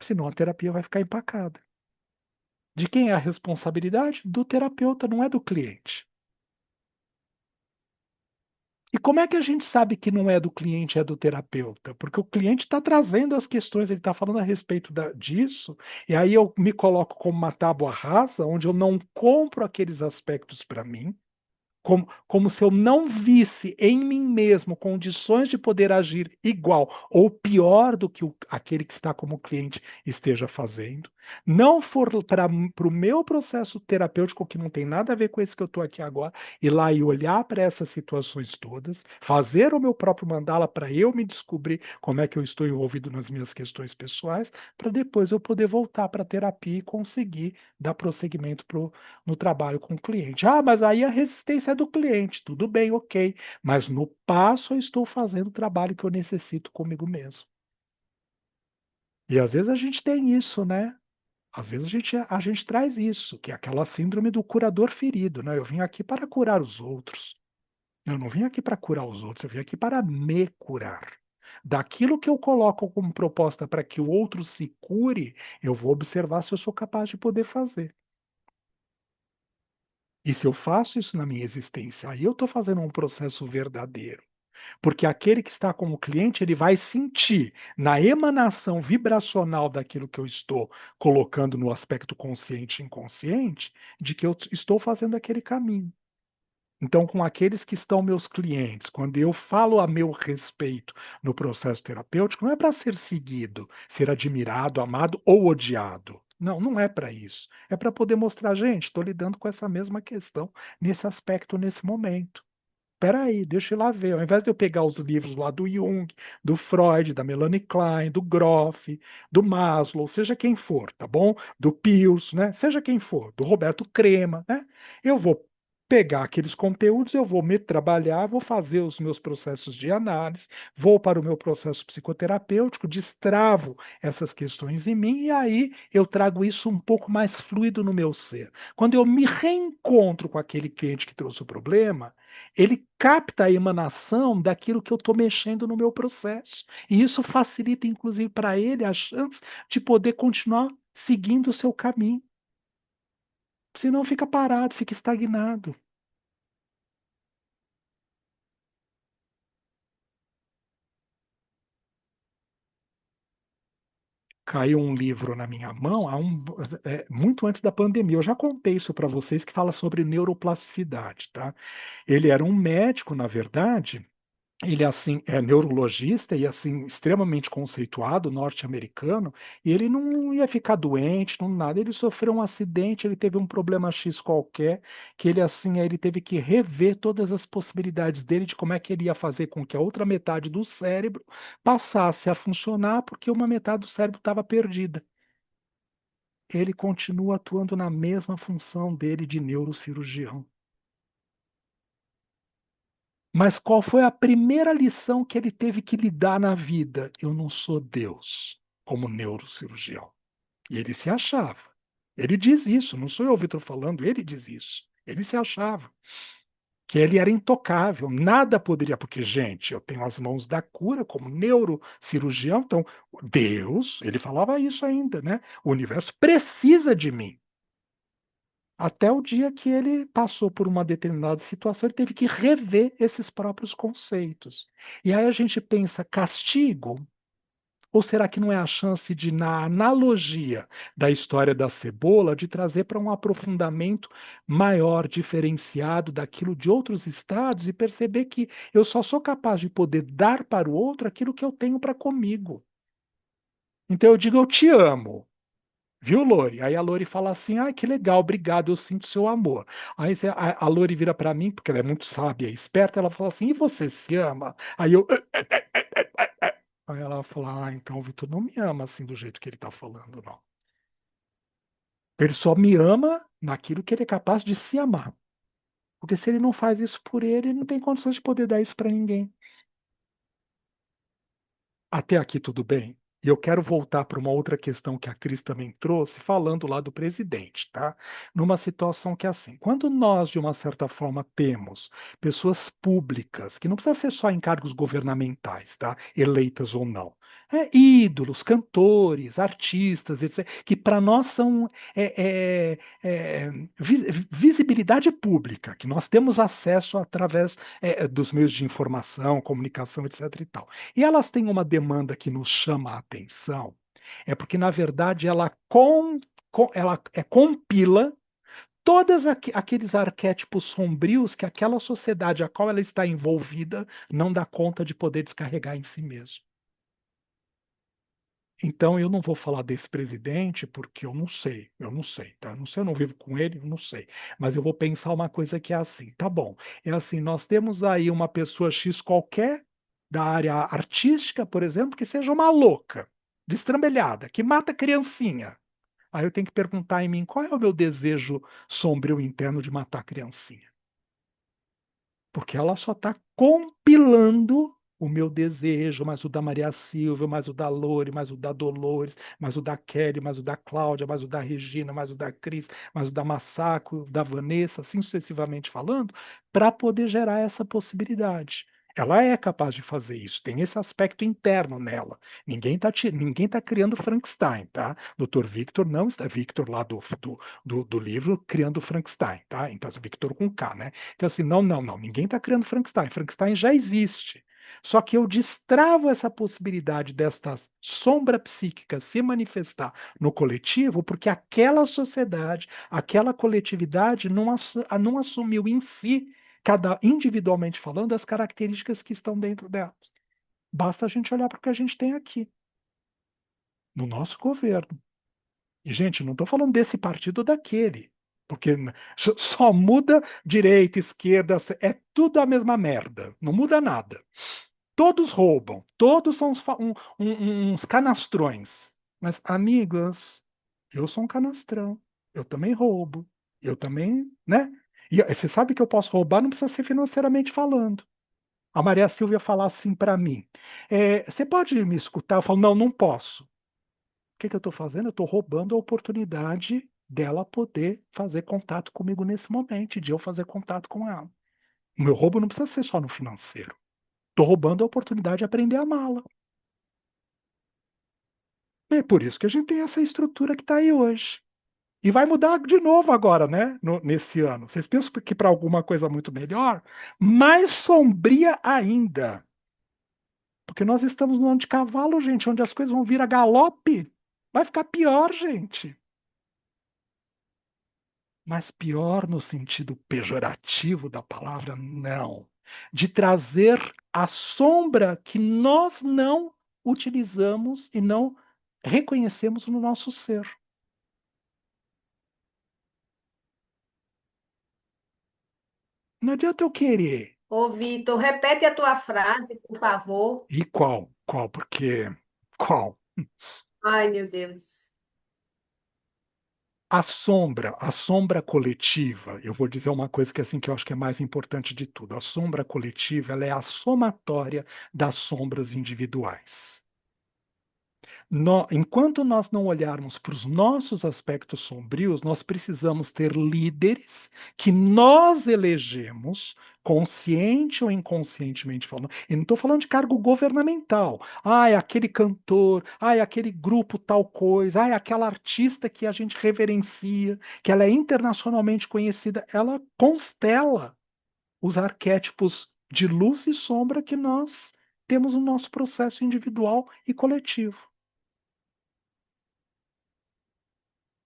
senão a terapia vai ficar empacada. De quem é a responsabilidade? Do terapeuta, não é do cliente. E como é que a gente sabe que não é do cliente, é do terapeuta? Porque o cliente está trazendo as questões, ele está falando a respeito disso, e aí eu me coloco como uma tábua rasa, onde eu não compro aqueles aspectos para mim, como se eu não visse em mim mesmo condições de poder agir igual ou pior do que aquele que está como cliente esteja fazendo. Não for para o meu processo terapêutico, que não tem nada a ver com esse que eu estou aqui agora, ir lá e olhar para essas situações todas, fazer o meu próprio mandala para eu me descobrir como é que eu estou envolvido nas minhas questões pessoais, para depois eu poder voltar para a terapia e conseguir dar prosseguimento no trabalho com o cliente. Ah, mas aí a resistência é do cliente. Tudo bem, ok. Mas no passo eu estou fazendo o trabalho que eu necessito comigo mesmo. E às vezes a gente tem isso, né? Às vezes a gente traz isso, que é aquela síndrome do curador ferido, né? Eu vim aqui para curar os outros. Eu não vim aqui para curar os outros, eu vim aqui para me curar. Daquilo que eu coloco como proposta para que o outro se cure, eu vou observar se eu sou capaz de poder fazer. E se eu faço isso na minha existência, aí eu estou fazendo um processo verdadeiro. Porque aquele que está como cliente, ele vai sentir na emanação vibracional daquilo que eu estou colocando no aspecto consciente e inconsciente, de que eu estou fazendo aquele caminho. Então, com aqueles que estão meus clientes, quando eu falo a meu respeito no processo terapêutico, não é para ser seguido, ser admirado, amado ou odiado. Não, não é para isso. É para poder mostrar, gente, estou lidando com essa mesma questão nesse aspecto, nesse momento. Espera aí, deixa eu ir lá ver. Ao invés de eu pegar os livros lá do Jung, do Freud, da Melanie Klein, do Groff, do Maslow, seja quem for, tá bom? Do Peirce, né? Seja quem for, do Roberto Crema, né? Eu vou pegar aqueles conteúdos, eu vou me trabalhar, vou fazer os meus processos de análise, vou para o meu processo psicoterapêutico, destravo essas questões em mim e aí eu trago isso um pouco mais fluido no meu ser. Quando eu me reencontro com aquele cliente que trouxe o problema, ele capta a emanação daquilo que eu estou mexendo no meu processo. E isso facilita, inclusive, para ele a chance de poder continuar seguindo o seu caminho. Senão fica parado, fica estagnado. Caiu um livro na minha mão muito antes da pandemia. Eu já contei isso para vocês, que fala sobre neuroplasticidade, tá? Ele era um médico, na verdade. Ele assim é neurologista e assim extremamente conceituado, norte-americano, e ele não ia ficar doente, não nada. Ele sofreu um acidente, ele teve um problema X qualquer, que ele assim, aí ele teve que rever todas as possibilidades dele de como é que ele ia fazer com que a outra metade do cérebro passasse a funcionar, porque uma metade do cérebro estava perdida. Ele continua atuando na mesma função dele de neurocirurgião. Mas qual foi a primeira lição que ele teve que lidar na vida? Eu não sou Deus, como neurocirurgião. E ele se achava. Ele diz isso, não sou eu, Vitor, falando, ele diz isso. Ele se achava. Que ele era intocável, nada poderia, porque, gente, eu tenho as mãos da cura como neurocirurgião, então Deus, ele falava isso ainda, né? O universo precisa de mim. Até o dia que ele passou por uma determinada situação, ele teve que rever esses próprios conceitos. E aí a gente pensa, castigo? Ou será que não é a chance de, na analogia da história da cebola, de trazer para um aprofundamento maior, diferenciado daquilo de outros estados e perceber que eu só sou capaz de poder dar para o outro aquilo que eu tenho para comigo. Então eu digo, eu te amo. Viu, Lori? Aí a Lori fala assim: ah, que legal, obrigado, eu sinto seu amor. Aí a Lori vira para mim, porque ela é muito sábia e esperta, ela fala assim: e você se ama? Aí eu. Aí ela fala: ah, então o Vitor não me ama assim do jeito que ele tá falando, não. Ele só me ama naquilo que ele é capaz de se amar. Porque se ele não faz isso por ele, ele não tem condições de poder dar isso para ninguém. Até aqui tudo bem? E eu quero voltar para uma outra questão que a Cris também trouxe, falando lá do presidente, tá? Numa situação que é assim, quando nós, de uma certa forma, temos pessoas públicas, que não precisa ser só em cargos governamentais, tá? Eleitas ou não. Ídolos, cantores, artistas, etc., que para nós são visibilidade pública, que nós temos acesso através dos meios de informação, comunicação, etc. e tal. E elas têm uma demanda que nos chama a atenção, é porque, na verdade, ela compila todos aqueles arquétipos sombrios que aquela sociedade a qual ela está envolvida não dá conta de poder descarregar em si mesmo. Então, eu não vou falar desse presidente porque eu não sei, tá? Não sei, eu não vivo com ele, eu não sei. Mas eu vou pensar uma coisa que é assim, tá bom? É assim, nós temos aí uma pessoa X qualquer da área artística, por exemplo, que seja uma louca, destrambelhada, que mata criancinha. Aí eu tenho que perguntar em mim, qual é o meu desejo sombrio interno de matar criancinha? Porque ela só está compilando o meu desejo, mais o da Maria Silvia, mais o da Lore, mais o da Dolores, mais o da Kelly, mais o da Cláudia, mais o da Regina, mais o da Cris, mais o da Massaco, da Vanessa, assim sucessivamente falando, para poder gerar essa possibilidade. Ela é capaz de fazer isso, tem esse aspecto interno nela. Ninguém tá criando Frankenstein, tá? Dr. Victor não está, Victor lá do livro, criando Frankenstein, tá? Então, Victor com K, né? Então, assim, não, ninguém está criando Frankenstein. Frankenstein já existe. Só que eu destravo essa possibilidade desta sombra psíquica se manifestar no coletivo, porque aquela sociedade, aquela coletividade não assumiu em si, cada individualmente falando, as características que estão dentro delas. Basta a gente olhar para o que a gente tem aqui, no nosso governo. E, gente, não estou falando desse partido ou daquele, porque só muda direita, esquerda, é tudo a mesma merda, não muda nada. Todos roubam, todos são uns canastrões. Mas, amigas, eu sou um canastrão, eu também roubo, eu também, né? E você sabe que eu posso roubar, não precisa ser financeiramente falando. A Maria Silvia falar assim para mim: você pode me escutar? Eu falo: não posso. O que eu estou fazendo? Eu estou roubando a oportunidade dela poder fazer contato comigo nesse momento, de eu fazer contato com ela. O meu roubo não precisa ser só no financeiro. Estou roubando a oportunidade de aprender a amá-la. É por isso que a gente tem essa estrutura que está aí hoje. E vai mudar de novo agora, né? Nesse ano. Vocês pensam que para alguma coisa muito melhor? Mais sombria ainda. Porque nós estamos no ano de cavalo, gente, onde as coisas vão vir a galope. Vai ficar pior, gente. Mas pior no sentido pejorativo da palavra, não. De trazer a sombra que nós não utilizamos e não reconhecemos no nosso ser. Não adianta eu querer. Ô, Vitor, repete a tua frase, por favor. E qual? Qual? Porque. Qual? Ai, meu Deus. A sombra coletiva, eu vou dizer uma coisa que assim que eu acho que é mais importante de tudo. A sombra coletiva, ela é a somatória das sombras individuais. Enquanto nós não olharmos para os nossos aspectos sombrios, nós precisamos ter líderes que nós elegemos, consciente ou inconscientemente falando. E não estou falando de cargo governamental. Ah, é aquele cantor, ah, é aquele grupo tal coisa, ah, é aquela artista que a gente reverencia, que ela é internacionalmente conhecida. Ela constela os arquétipos de luz e sombra que nós temos no nosso processo individual e coletivo.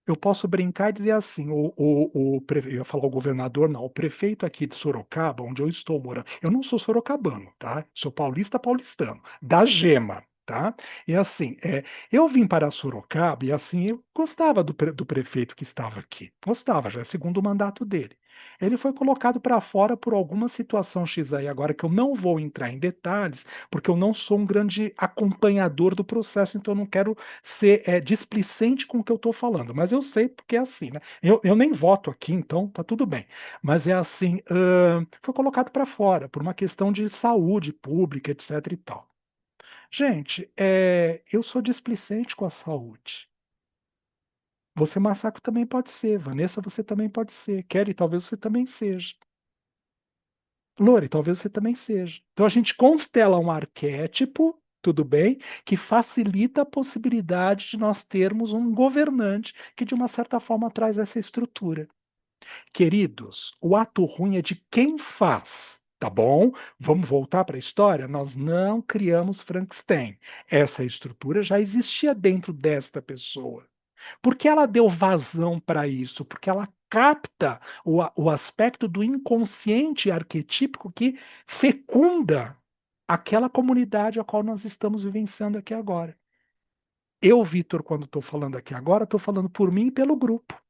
Eu posso brincar e dizer assim, eu ia falar o governador, não, o prefeito aqui de Sorocaba, onde eu estou morando, eu não sou sorocabano, tá? Sou paulistano, da Gema, tá? E assim, eu vim para Sorocaba e assim, eu gostava do prefeito que estava aqui, gostava, já é segundo mandato dele. Ele foi colocado para fora por alguma situação X aí, agora que eu não vou entrar em detalhes, porque eu não sou um grande acompanhador do processo, então eu não quero ser displicente com o que eu estou falando, mas eu sei porque é assim, né? Eu nem voto aqui, então tá tudo bem. Mas é assim, foi colocado para fora por uma questão de saúde pública, etc e tal. Gente, eu sou displicente com a saúde. Você, Massaco, também pode ser. Vanessa, você também pode ser. Kelly, talvez você também seja. Lore, talvez você também seja. Então a gente constela um arquétipo, tudo bem, que facilita a possibilidade de nós termos um governante que, de uma certa forma, traz essa estrutura. Queridos, o ato ruim é de quem faz. Tá bom? Vamos voltar para a história? Nós não criamos Frankenstein. Essa estrutura já existia dentro desta pessoa. Por que ela deu vazão para isso? Porque ela capta o aspecto do inconsciente arquetípico que fecunda aquela comunidade a qual nós estamos vivenciando aqui agora. Eu, Vitor, quando estou falando aqui agora, estou falando por mim e pelo grupo.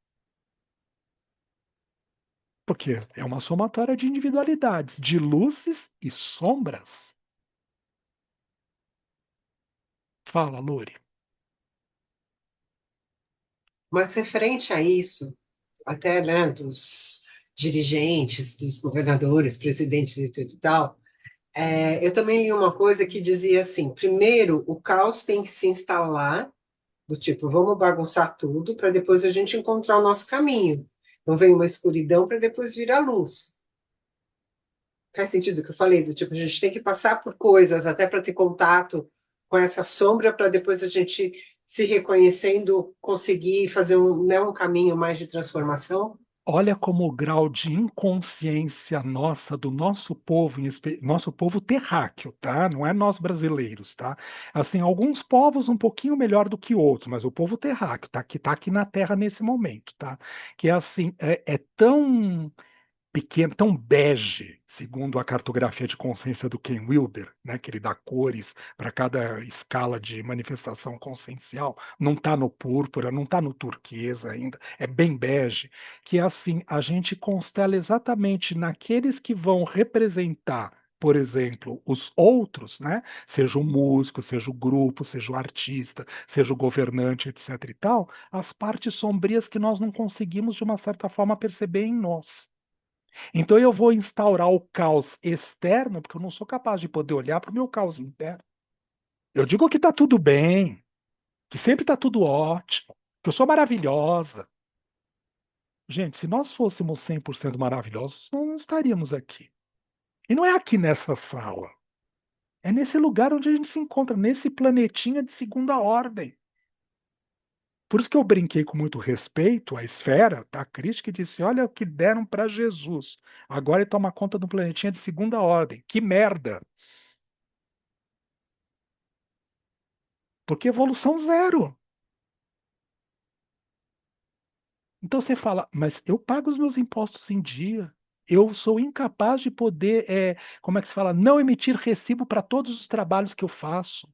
Porque é uma somatória de individualidades, de luzes e sombras. Fala, Lore. Mas referente a isso, até, né, dos dirigentes, dos governadores, presidentes e tudo e tal, Eu também li uma coisa que dizia assim: primeiro, o caos tem que se instalar, do tipo, vamos bagunçar tudo para depois a gente encontrar o nosso caminho. Não vem uma escuridão para depois vir a luz. Faz sentido o que eu falei? Do tipo, a gente tem que passar por coisas até para ter contato com essa sombra para depois a gente se reconhecendo conseguir fazer né, um caminho mais de transformação. Olha como o grau de inconsciência nossa, do nosso povo, nosso povo terráqueo, tá? Não é nós brasileiros, tá? Assim, alguns povos um pouquinho melhor do que outros, mas o povo terráqueo, tá aqui na Terra nesse momento, tá? Que é assim, é tão pequeno, tão bege, segundo a cartografia de consciência do Ken Wilber, né, que ele dá cores para cada escala de manifestação consciencial, não está no púrpura, não está no turquesa ainda, é bem bege, que assim, a gente constela exatamente naqueles que vão representar, por exemplo, os outros, né? Seja o músico, seja o grupo, seja o artista, seja o governante, etc. e tal, as partes sombrias que nós não conseguimos, de uma certa forma, perceber em nós. Então eu vou instaurar o caos externo, porque eu não sou capaz de poder olhar para o meu caos interno. Eu digo que está tudo bem, que sempre está tudo ótimo, que eu sou maravilhosa. Gente, se nós fôssemos 100% maravilhosos, nós não estaríamos aqui. E não é aqui nessa sala. É nesse lugar onde a gente se encontra, nesse planetinha de segunda ordem. Por isso que eu brinquei com muito respeito à esfera, tá? A crítica disse: olha o que deram para Jesus. Agora ele toma conta do planetinha de segunda ordem. Que merda! Porque evolução zero. Então você fala, mas eu pago os meus impostos em dia. Eu sou incapaz de poder, como é que se fala, não emitir recibo para todos os trabalhos que eu faço.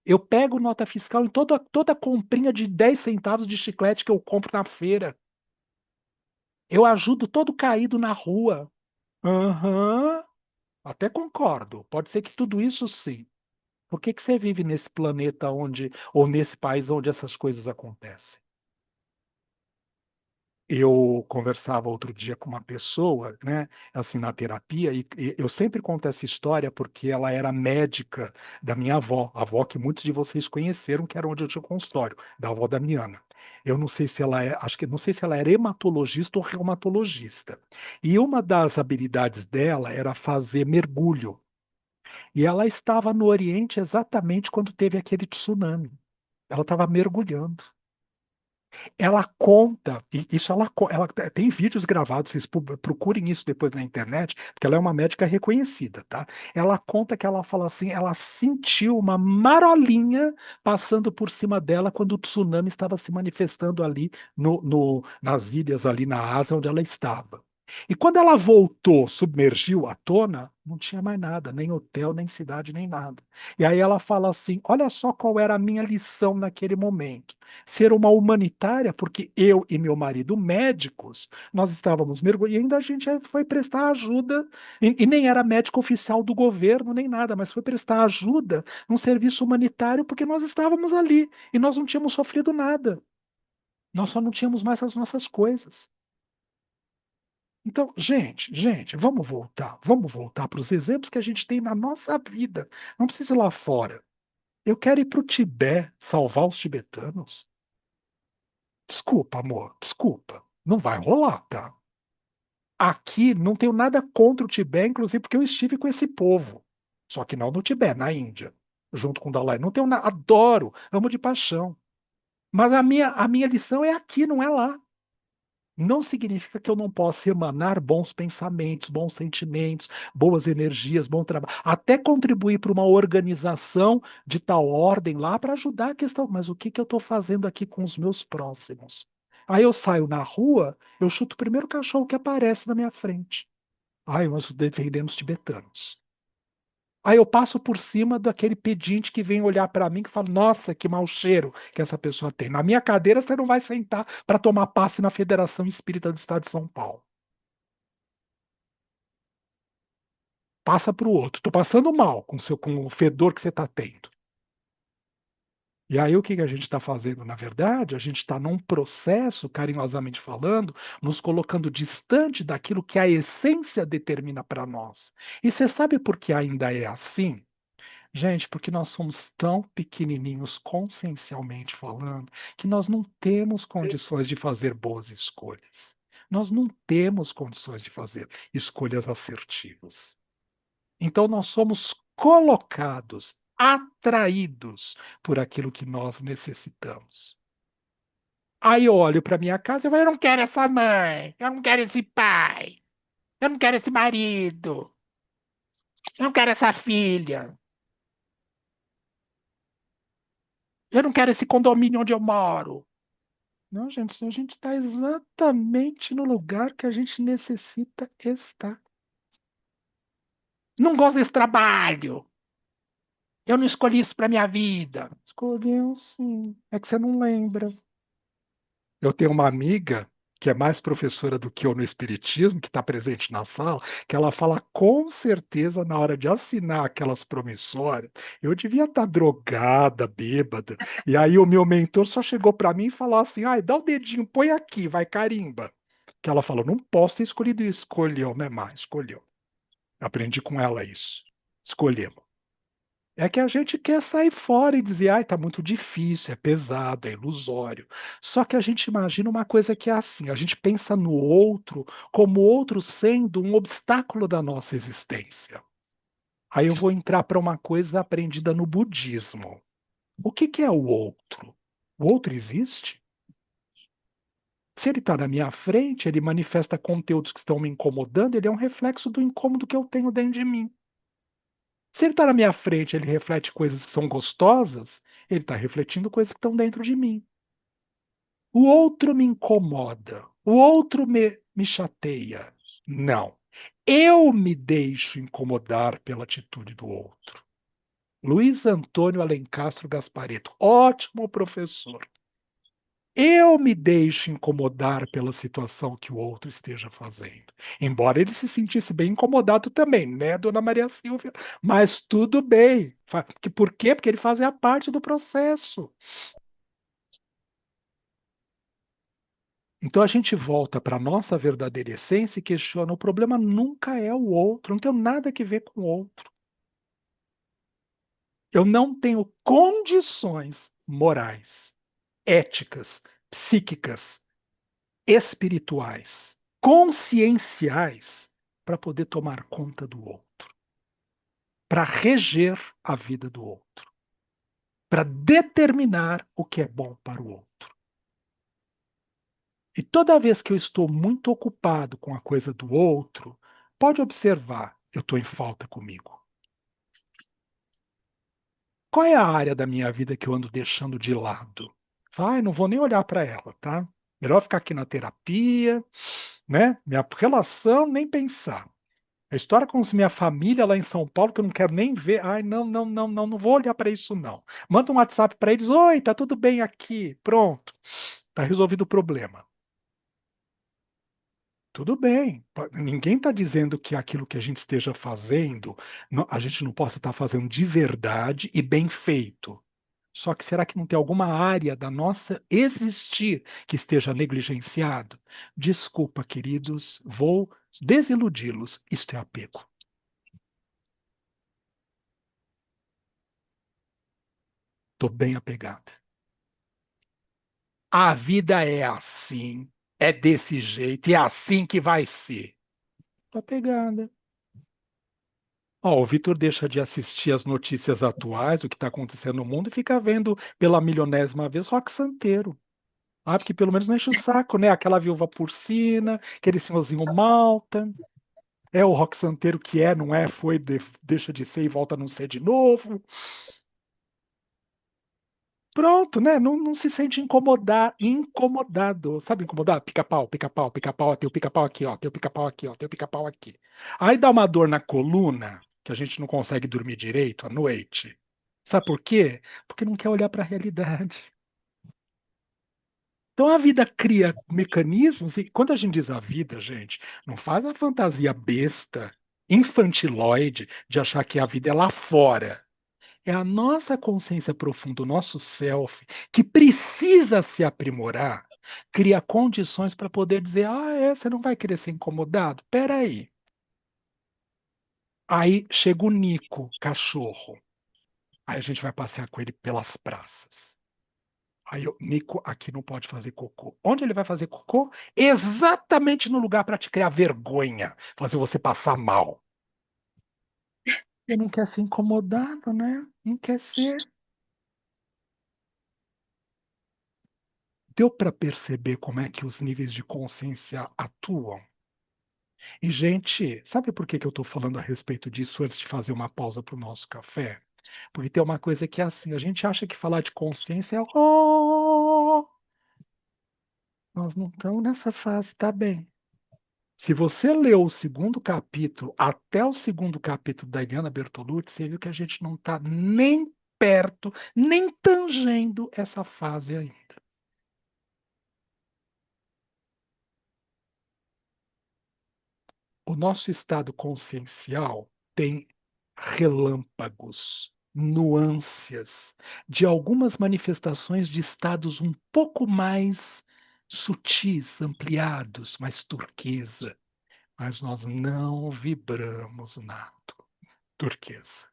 Eu pego nota fiscal em toda comprinha de 10 centavos de chiclete que eu compro na feira. Eu ajudo todo caído na rua. Aham, até concordo. Pode ser que tudo isso sim. Por que que você vive nesse planeta onde, ou nesse país onde essas coisas acontecem? Eu conversava outro dia com uma pessoa, né, assim, na terapia, e eu sempre conto essa história porque ela era médica da minha avó, a avó que muitos de vocês conheceram, que era onde eu tinha o consultório, da avó Damiana. Eu não sei se ela acho que não sei se ela era hematologista ou reumatologista. E uma das habilidades dela era fazer mergulho. E ela estava no Oriente exatamente quando teve aquele tsunami. Ela estava mergulhando. Ela conta, e isso ela tem vídeos gravados, vocês procurem isso depois na internet, porque ela é uma médica reconhecida, tá? Ela conta que ela fala assim, ela sentiu uma marolinha passando por cima dela quando o tsunami estava se manifestando ali nas ilhas, ali na Ásia, onde ela estava. E quando ela voltou, submergiu à tona, não tinha mais nada, nem hotel, nem cidade, nem nada. E aí ela fala assim: olha só qual era a minha lição naquele momento. Ser uma humanitária, porque eu e meu marido, médicos, nós estávamos mergulhando, e ainda a gente foi prestar ajuda, e nem era médico oficial do governo, nem nada, mas foi prestar ajuda num serviço humanitário porque nós estávamos ali e nós não tínhamos sofrido nada. Nós só não tínhamos mais as nossas coisas. Então, gente, vamos voltar para os exemplos que a gente tem na nossa vida. Não precisa ir lá fora. Eu quero ir para o Tibete salvar os tibetanos. Desculpa, amor, desculpa. Não vai rolar, tá? Aqui não tenho nada contra o Tibete, inclusive porque eu estive com esse povo. Só que não no Tibete, na Índia, junto com o Dalai. Não tenho nada, adoro, amo de paixão. Mas a minha lição é aqui, não é lá. Não significa que eu não possa emanar bons pensamentos, bons sentimentos, boas energias, bom trabalho, até contribuir para uma organização de tal ordem lá para ajudar a questão. Mas o que que eu estou fazendo aqui com os meus próximos? Aí eu saio na rua, eu chuto o primeiro cachorro que aparece na minha frente. Ai, nós defendemos tibetanos. Aí eu passo por cima daquele pedinte que vem olhar para mim e fala: Nossa, que mau cheiro que essa pessoa tem. Na minha cadeira você não vai sentar para tomar passe na Federação Espírita do Estado de São Paulo. Passa para o outro. Estou passando mal com o fedor que você está tendo. E aí o que que a gente está fazendo, na verdade? A gente está num processo, carinhosamente falando, nos colocando distante daquilo que a essência determina para nós. E você sabe por que ainda é assim? Gente, porque nós somos tão pequenininhos, consciencialmente falando, que nós não temos condições de fazer boas escolhas. Nós não temos condições de fazer escolhas assertivas. Então, nós somos colocados, atraídos por aquilo que nós necessitamos. Aí eu olho para minha casa e falo, eu não quero essa mãe, eu não quero esse pai, eu não quero esse marido, eu não quero essa filha, eu não quero esse condomínio onde eu moro. Não, gente, a gente está exatamente no lugar que a gente necessita estar. Não gosto desse trabalho. Eu não escolhi isso para minha vida. Escolheu sim. É que você não lembra. Eu tenho uma amiga que é mais professora do que eu no Espiritismo, que está presente na sala, que ela fala com certeza na hora de assinar aquelas promissórias, eu devia estar drogada, bêbada. E aí o meu mentor só chegou para mim e falou assim: ai, dá o dedinho, põe aqui, vai carimba. Que ela falou: não posso ter escolhido isso. Escolheu, né, Má? Escolheu. Aprendi com ela isso. Escolhemos. É que a gente quer sair fora e dizer, ai, tá muito difícil, é pesado, é ilusório. Só que a gente imagina uma coisa que é assim, a gente pensa no outro como o outro sendo um obstáculo da nossa existência. Aí eu vou entrar para uma coisa aprendida no budismo. O que que é o outro? O outro existe? Se ele está na minha frente, ele manifesta conteúdos que estão me incomodando, ele é um reflexo do incômodo que eu tenho dentro de mim. Se ele está na minha frente, ele reflete coisas que são gostosas, ele está refletindo coisas que estão dentro de mim. O outro me incomoda, o outro me chateia. Não. Eu me deixo incomodar pela atitude do outro. Luiz Antônio Alencastro Gasparetto, ótimo professor. Eu me deixo incomodar pela situação que o outro esteja fazendo. Embora ele se sentisse bem incomodado também, né, dona Maria Silvia? Mas tudo bem. Por quê? Porque ele fazia parte do processo. Então a gente volta para a nossa verdadeira essência e questiona: o problema nunca é o outro, não tem nada a ver com o outro. Eu não tenho condições morais, éticas, psíquicas, espirituais, conscienciais para poder tomar conta do outro, para reger a vida do outro, para determinar o que é bom para o outro. E toda vez que eu estou muito ocupado com a coisa do outro, pode observar, eu estou em falta comigo. Qual é a área da minha vida que eu ando deixando de lado? Vai, não vou nem olhar para ela, tá? Melhor ficar aqui na terapia, né? Minha relação, nem pensar. A história com minha família lá em São Paulo, que eu não quero nem ver. Ai, não, não, não, não, não vou olhar para isso, não. Manda um WhatsApp para eles. Oi, tá tudo bem aqui. Pronto. Tá resolvido o problema. Tudo bem. Ninguém está dizendo que aquilo que a gente esteja fazendo, a gente não possa estar fazendo de verdade e bem feito. Só que será que não tem alguma área da nossa existir que esteja negligenciado? Desculpa, queridos, vou desiludi-los. Isto é apego. Estou bem apegada. A vida é assim, é desse jeito, e é assim que vai ser. Estou apegada. Ó, o Vitor deixa de assistir as notícias atuais, o que está acontecendo no mundo, e fica vendo pela milionésima vez Rock Santeiro. Ah, porque pelo menos não enche o saco, né? Aquela viúva porcina, aquele senhorzinho malta. É o Rock Santeiro que é, não é, foi, deixa de ser e volta a não ser de novo. Pronto, né? Não, não se sente incomodado. Sabe incomodado? Pica-pau, pica-pau, pica-pau, tem o pica-pau aqui, ó, tem o pica-pau aqui, ó, tem o pica-pau aqui. Aí dá uma dor na coluna, que a gente não consegue dormir direito à noite. Sabe por quê? Porque não quer olhar para a realidade. Então a vida cria mecanismos, e quando a gente diz a vida, gente, não faz a fantasia besta, infantiloide, de achar que a vida é lá fora. É a nossa consciência profunda, o nosso self, que precisa se aprimorar, cria condições para poder dizer: você não vai querer ser incomodado? Espera aí. Aí chega o Nico, cachorro. Aí a gente vai passear com ele pelas praças. Aí o Nico aqui não pode fazer cocô. Onde ele vai fazer cocô? Exatamente no lugar para te criar vergonha, fazer você passar mal. Ele não quer ser incomodado, né? Não quer ser. Deu para perceber como é que os níveis de consciência atuam? E, gente, sabe por que eu estou falando a respeito disso antes de fazer uma pausa para o nosso café? Porque tem uma coisa que é assim, a gente acha que falar de consciência é nós não estamos nessa fase, tá bem. Se você leu o segundo capítulo, até o segundo capítulo da Eliana Bertolucci, você viu que a gente não está nem perto, nem tangendo essa fase ainda. O nosso estado consciencial tem relâmpagos, nuances de algumas manifestações de estados um pouco mais sutis, ampliados, mais turquesa, mas nós não vibramos nato turquesa.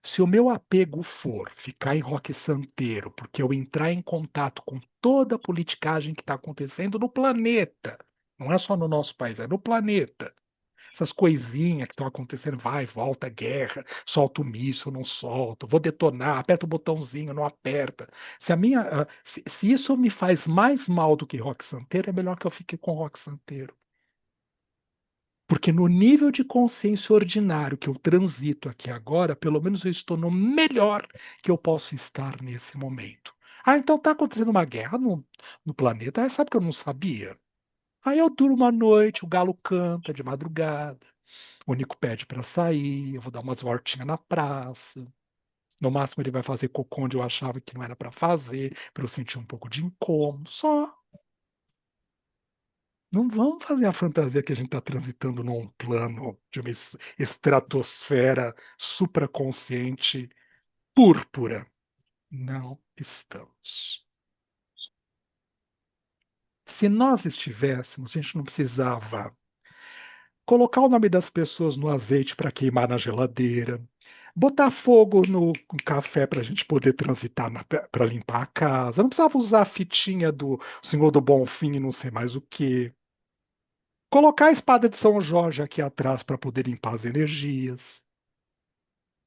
Se o meu apego for ficar em rock santeiro, porque eu entrar em contato com toda a politicagem que está acontecendo no planeta, não é só no nosso país, é no planeta. Essas coisinhas que estão acontecendo, vai, volta, guerra, solta o míssil, não solta, vou detonar, aperta o botãozinho, não aperta. Se isso me faz mais mal do que rock santeiro, é melhor que eu fique com rock santeiro. Porque no nível de consciência ordinário que eu transito aqui agora, pelo menos eu estou no melhor que eu posso estar nesse momento. Então está acontecendo uma guerra no planeta. Sabe que eu não sabia? Aí eu durmo uma noite, o galo canta de madrugada, o Nico pede para sair, eu vou dar umas voltinhas na praça. No máximo ele vai fazer cocô onde eu achava que não era para fazer, para eu sentir um pouco de incômodo. Só. Não vamos fazer a fantasia que a gente está transitando num plano de uma estratosfera supraconsciente púrpura. Não estamos. Se nós estivéssemos, a gente não precisava colocar o nome das pessoas no azeite para queimar na geladeira, botar fogo no café para a gente poder transitar para limpar a casa. Não precisava usar a fitinha do Senhor do Bonfim e não sei mais o que. Colocar a espada de São Jorge aqui atrás para poder limpar as energias.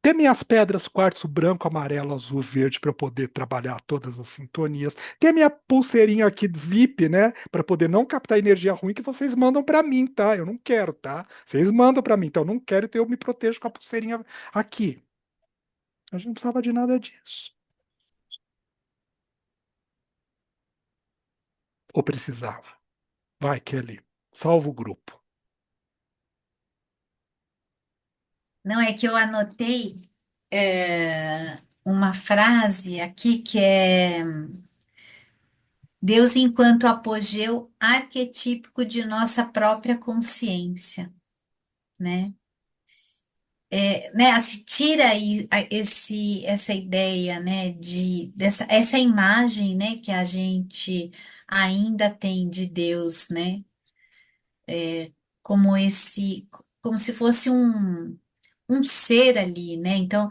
Ter minhas pedras quartzo branco, amarelo, azul, verde para eu poder trabalhar todas as sintonias. Ter minha pulseirinha aqui VIP, né, para poder não captar energia ruim que vocês mandam para mim, tá? Eu não quero, tá? Vocês mandam para mim, então eu não quero, então eu me protejo com a pulseirinha aqui. A gente não precisava de nada disso. Ou precisava? Vai, Kelly, salva o grupo. Não, é que eu anotei uma frase aqui que é Deus enquanto apogeu arquetípico de nossa própria consciência, né? Né, assim, tira aí essa ideia, né, essa imagem, né, que a gente ainda tem de Deus, né, como como se fosse um ser ali, né, então,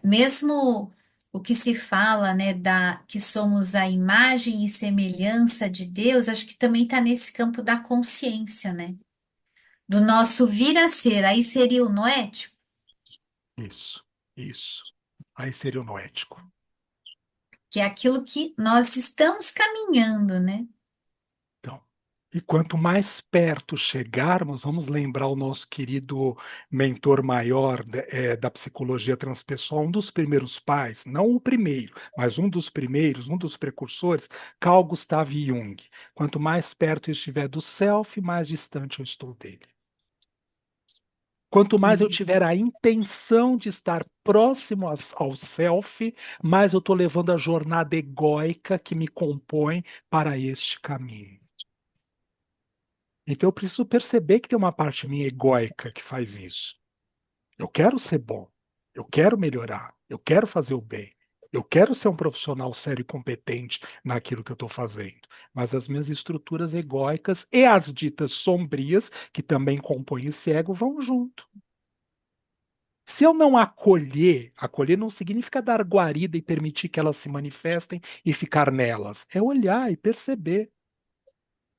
mesmo o que se fala, né, que somos a imagem e semelhança de Deus, acho que também está nesse campo da consciência, né, do nosso vir a ser, aí seria o noético. Isso, isso. Aí seria o noético. Que é aquilo que nós estamos caminhando, né? Então, e quanto mais perto chegarmos, vamos lembrar o nosso querido mentor maior da psicologia transpessoal, um dos primeiros pais, não o primeiro, mas um dos primeiros, um dos precursores, Carl Gustav Jung. Quanto mais perto eu estiver do self, mais distante eu estou dele. Quanto mais eu tiver a intenção de estar próximo ao self, mais eu estou levando a jornada egóica que me compõe para este caminho. Então eu preciso perceber que tem uma parte minha egóica que faz isso. Eu quero ser bom. Eu quero melhorar, eu quero fazer o bem, eu quero ser um profissional sério e competente naquilo que eu estou fazendo. Mas as minhas estruturas egóicas e as ditas sombrias, que também compõem esse ego, vão junto. Se eu não acolher, acolher não significa dar guarida e permitir que elas se manifestem e ficar nelas. É olhar e perceber.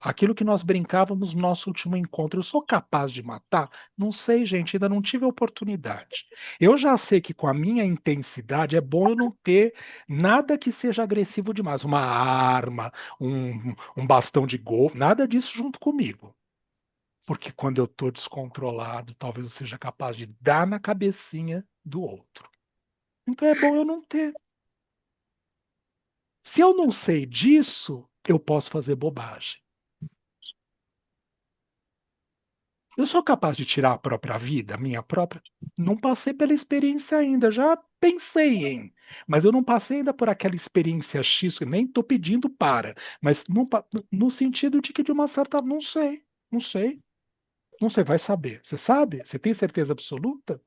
Aquilo que nós brincávamos no nosso último encontro, eu sou capaz de matar? Não sei, gente, ainda não tive a oportunidade. Eu já sei que com a minha intensidade é bom eu não ter nada que seja agressivo demais. Uma arma, um bastão de golfe, nada disso junto comigo. Porque quando eu estou descontrolado, talvez eu seja capaz de dar na cabecinha do outro. Então é bom eu não ter. Se eu não sei disso, eu posso fazer bobagem. Eu sou capaz de tirar a própria vida, a minha própria? Não passei pela experiência ainda, já pensei em, mas eu não passei ainda por aquela experiência X, que nem estou pedindo para, mas no sentido de que de uma certa, não sei, não sei, não sei, vai saber. Você sabe? Você tem certeza absoluta?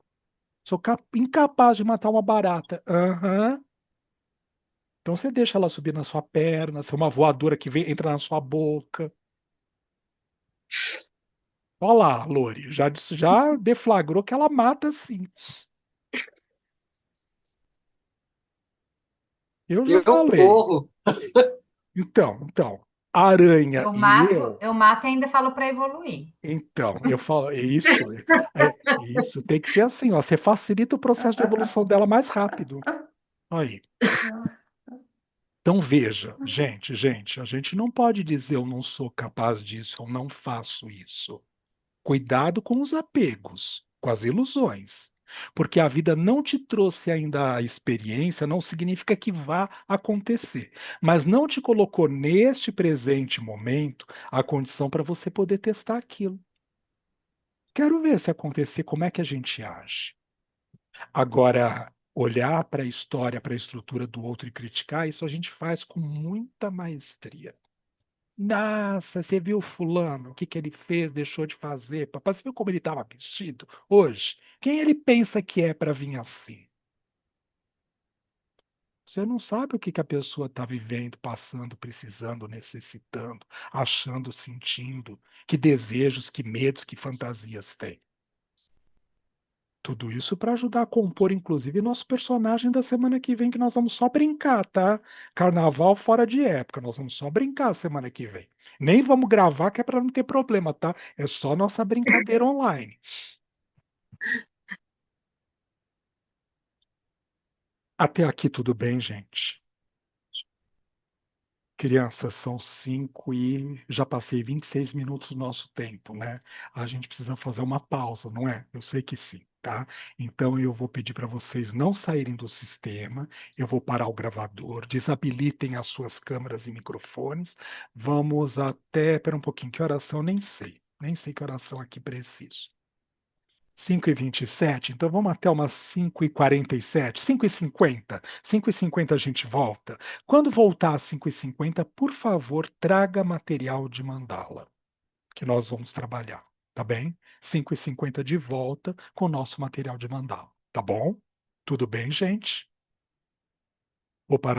Sou incapaz de matar uma barata. Aham. Então você deixa ela subir na sua perna, ser uma voadora que vem, entra na sua boca. Olha lá, Lori, já deflagrou que ela mata sim. Eu já Eu falei. corro. Então, aranha e eu. Eu mato e ainda falo para evoluir. Então, eu falo, isso tem que ser assim, ó. Você facilita o processo de evolução dela mais rápido. Aí. Então veja, gente, a gente não pode dizer eu não sou capaz disso, eu não faço isso. Cuidado com os apegos, com as ilusões. Porque a vida não te trouxe ainda a experiência, não significa que vá acontecer. Mas não te colocou neste presente momento a condição para você poder testar aquilo. Quero ver se acontecer, como é que a gente age. Agora, olhar para a história, para a estrutura do outro e criticar, isso a gente faz com muita maestria. Nossa, você viu fulano, o que que ele fez, deixou de fazer? Papai, você viu como ele estava vestido hoje? Quem ele pensa que é para vir assim? Você não sabe o que que a pessoa está vivendo, passando, precisando, necessitando, achando, sentindo, que desejos, que medos, que fantasias tem. Tudo isso para ajudar a compor, inclusive, nosso personagem da semana que vem, que nós vamos só brincar, tá? Carnaval fora de época, nós vamos só brincar semana que vem. Nem vamos gravar, que é para não ter problema, tá? É só nossa brincadeira online. Até aqui tudo bem, gente? Crianças, são 5 e já passei 26 minutos do nosso tempo, né? A gente precisa fazer uma pausa, não é? Eu sei que sim, tá? Então eu vou pedir para vocês não saírem do sistema, eu vou parar o gravador, desabilitem as suas câmeras e microfones. Vamos até. Pera um pouquinho, que oração? Nem sei. Nem sei que oração aqui preciso. 5h27, então vamos até umas 5h47, 5h50. 5h50 a gente volta. Quando voltar às 5h50, por favor, traga material de mandala, que nós vamos trabalhar, tá bem? 5h50 de volta com o nosso material de mandala, tá bom? Tudo bem, gente? Vou parar.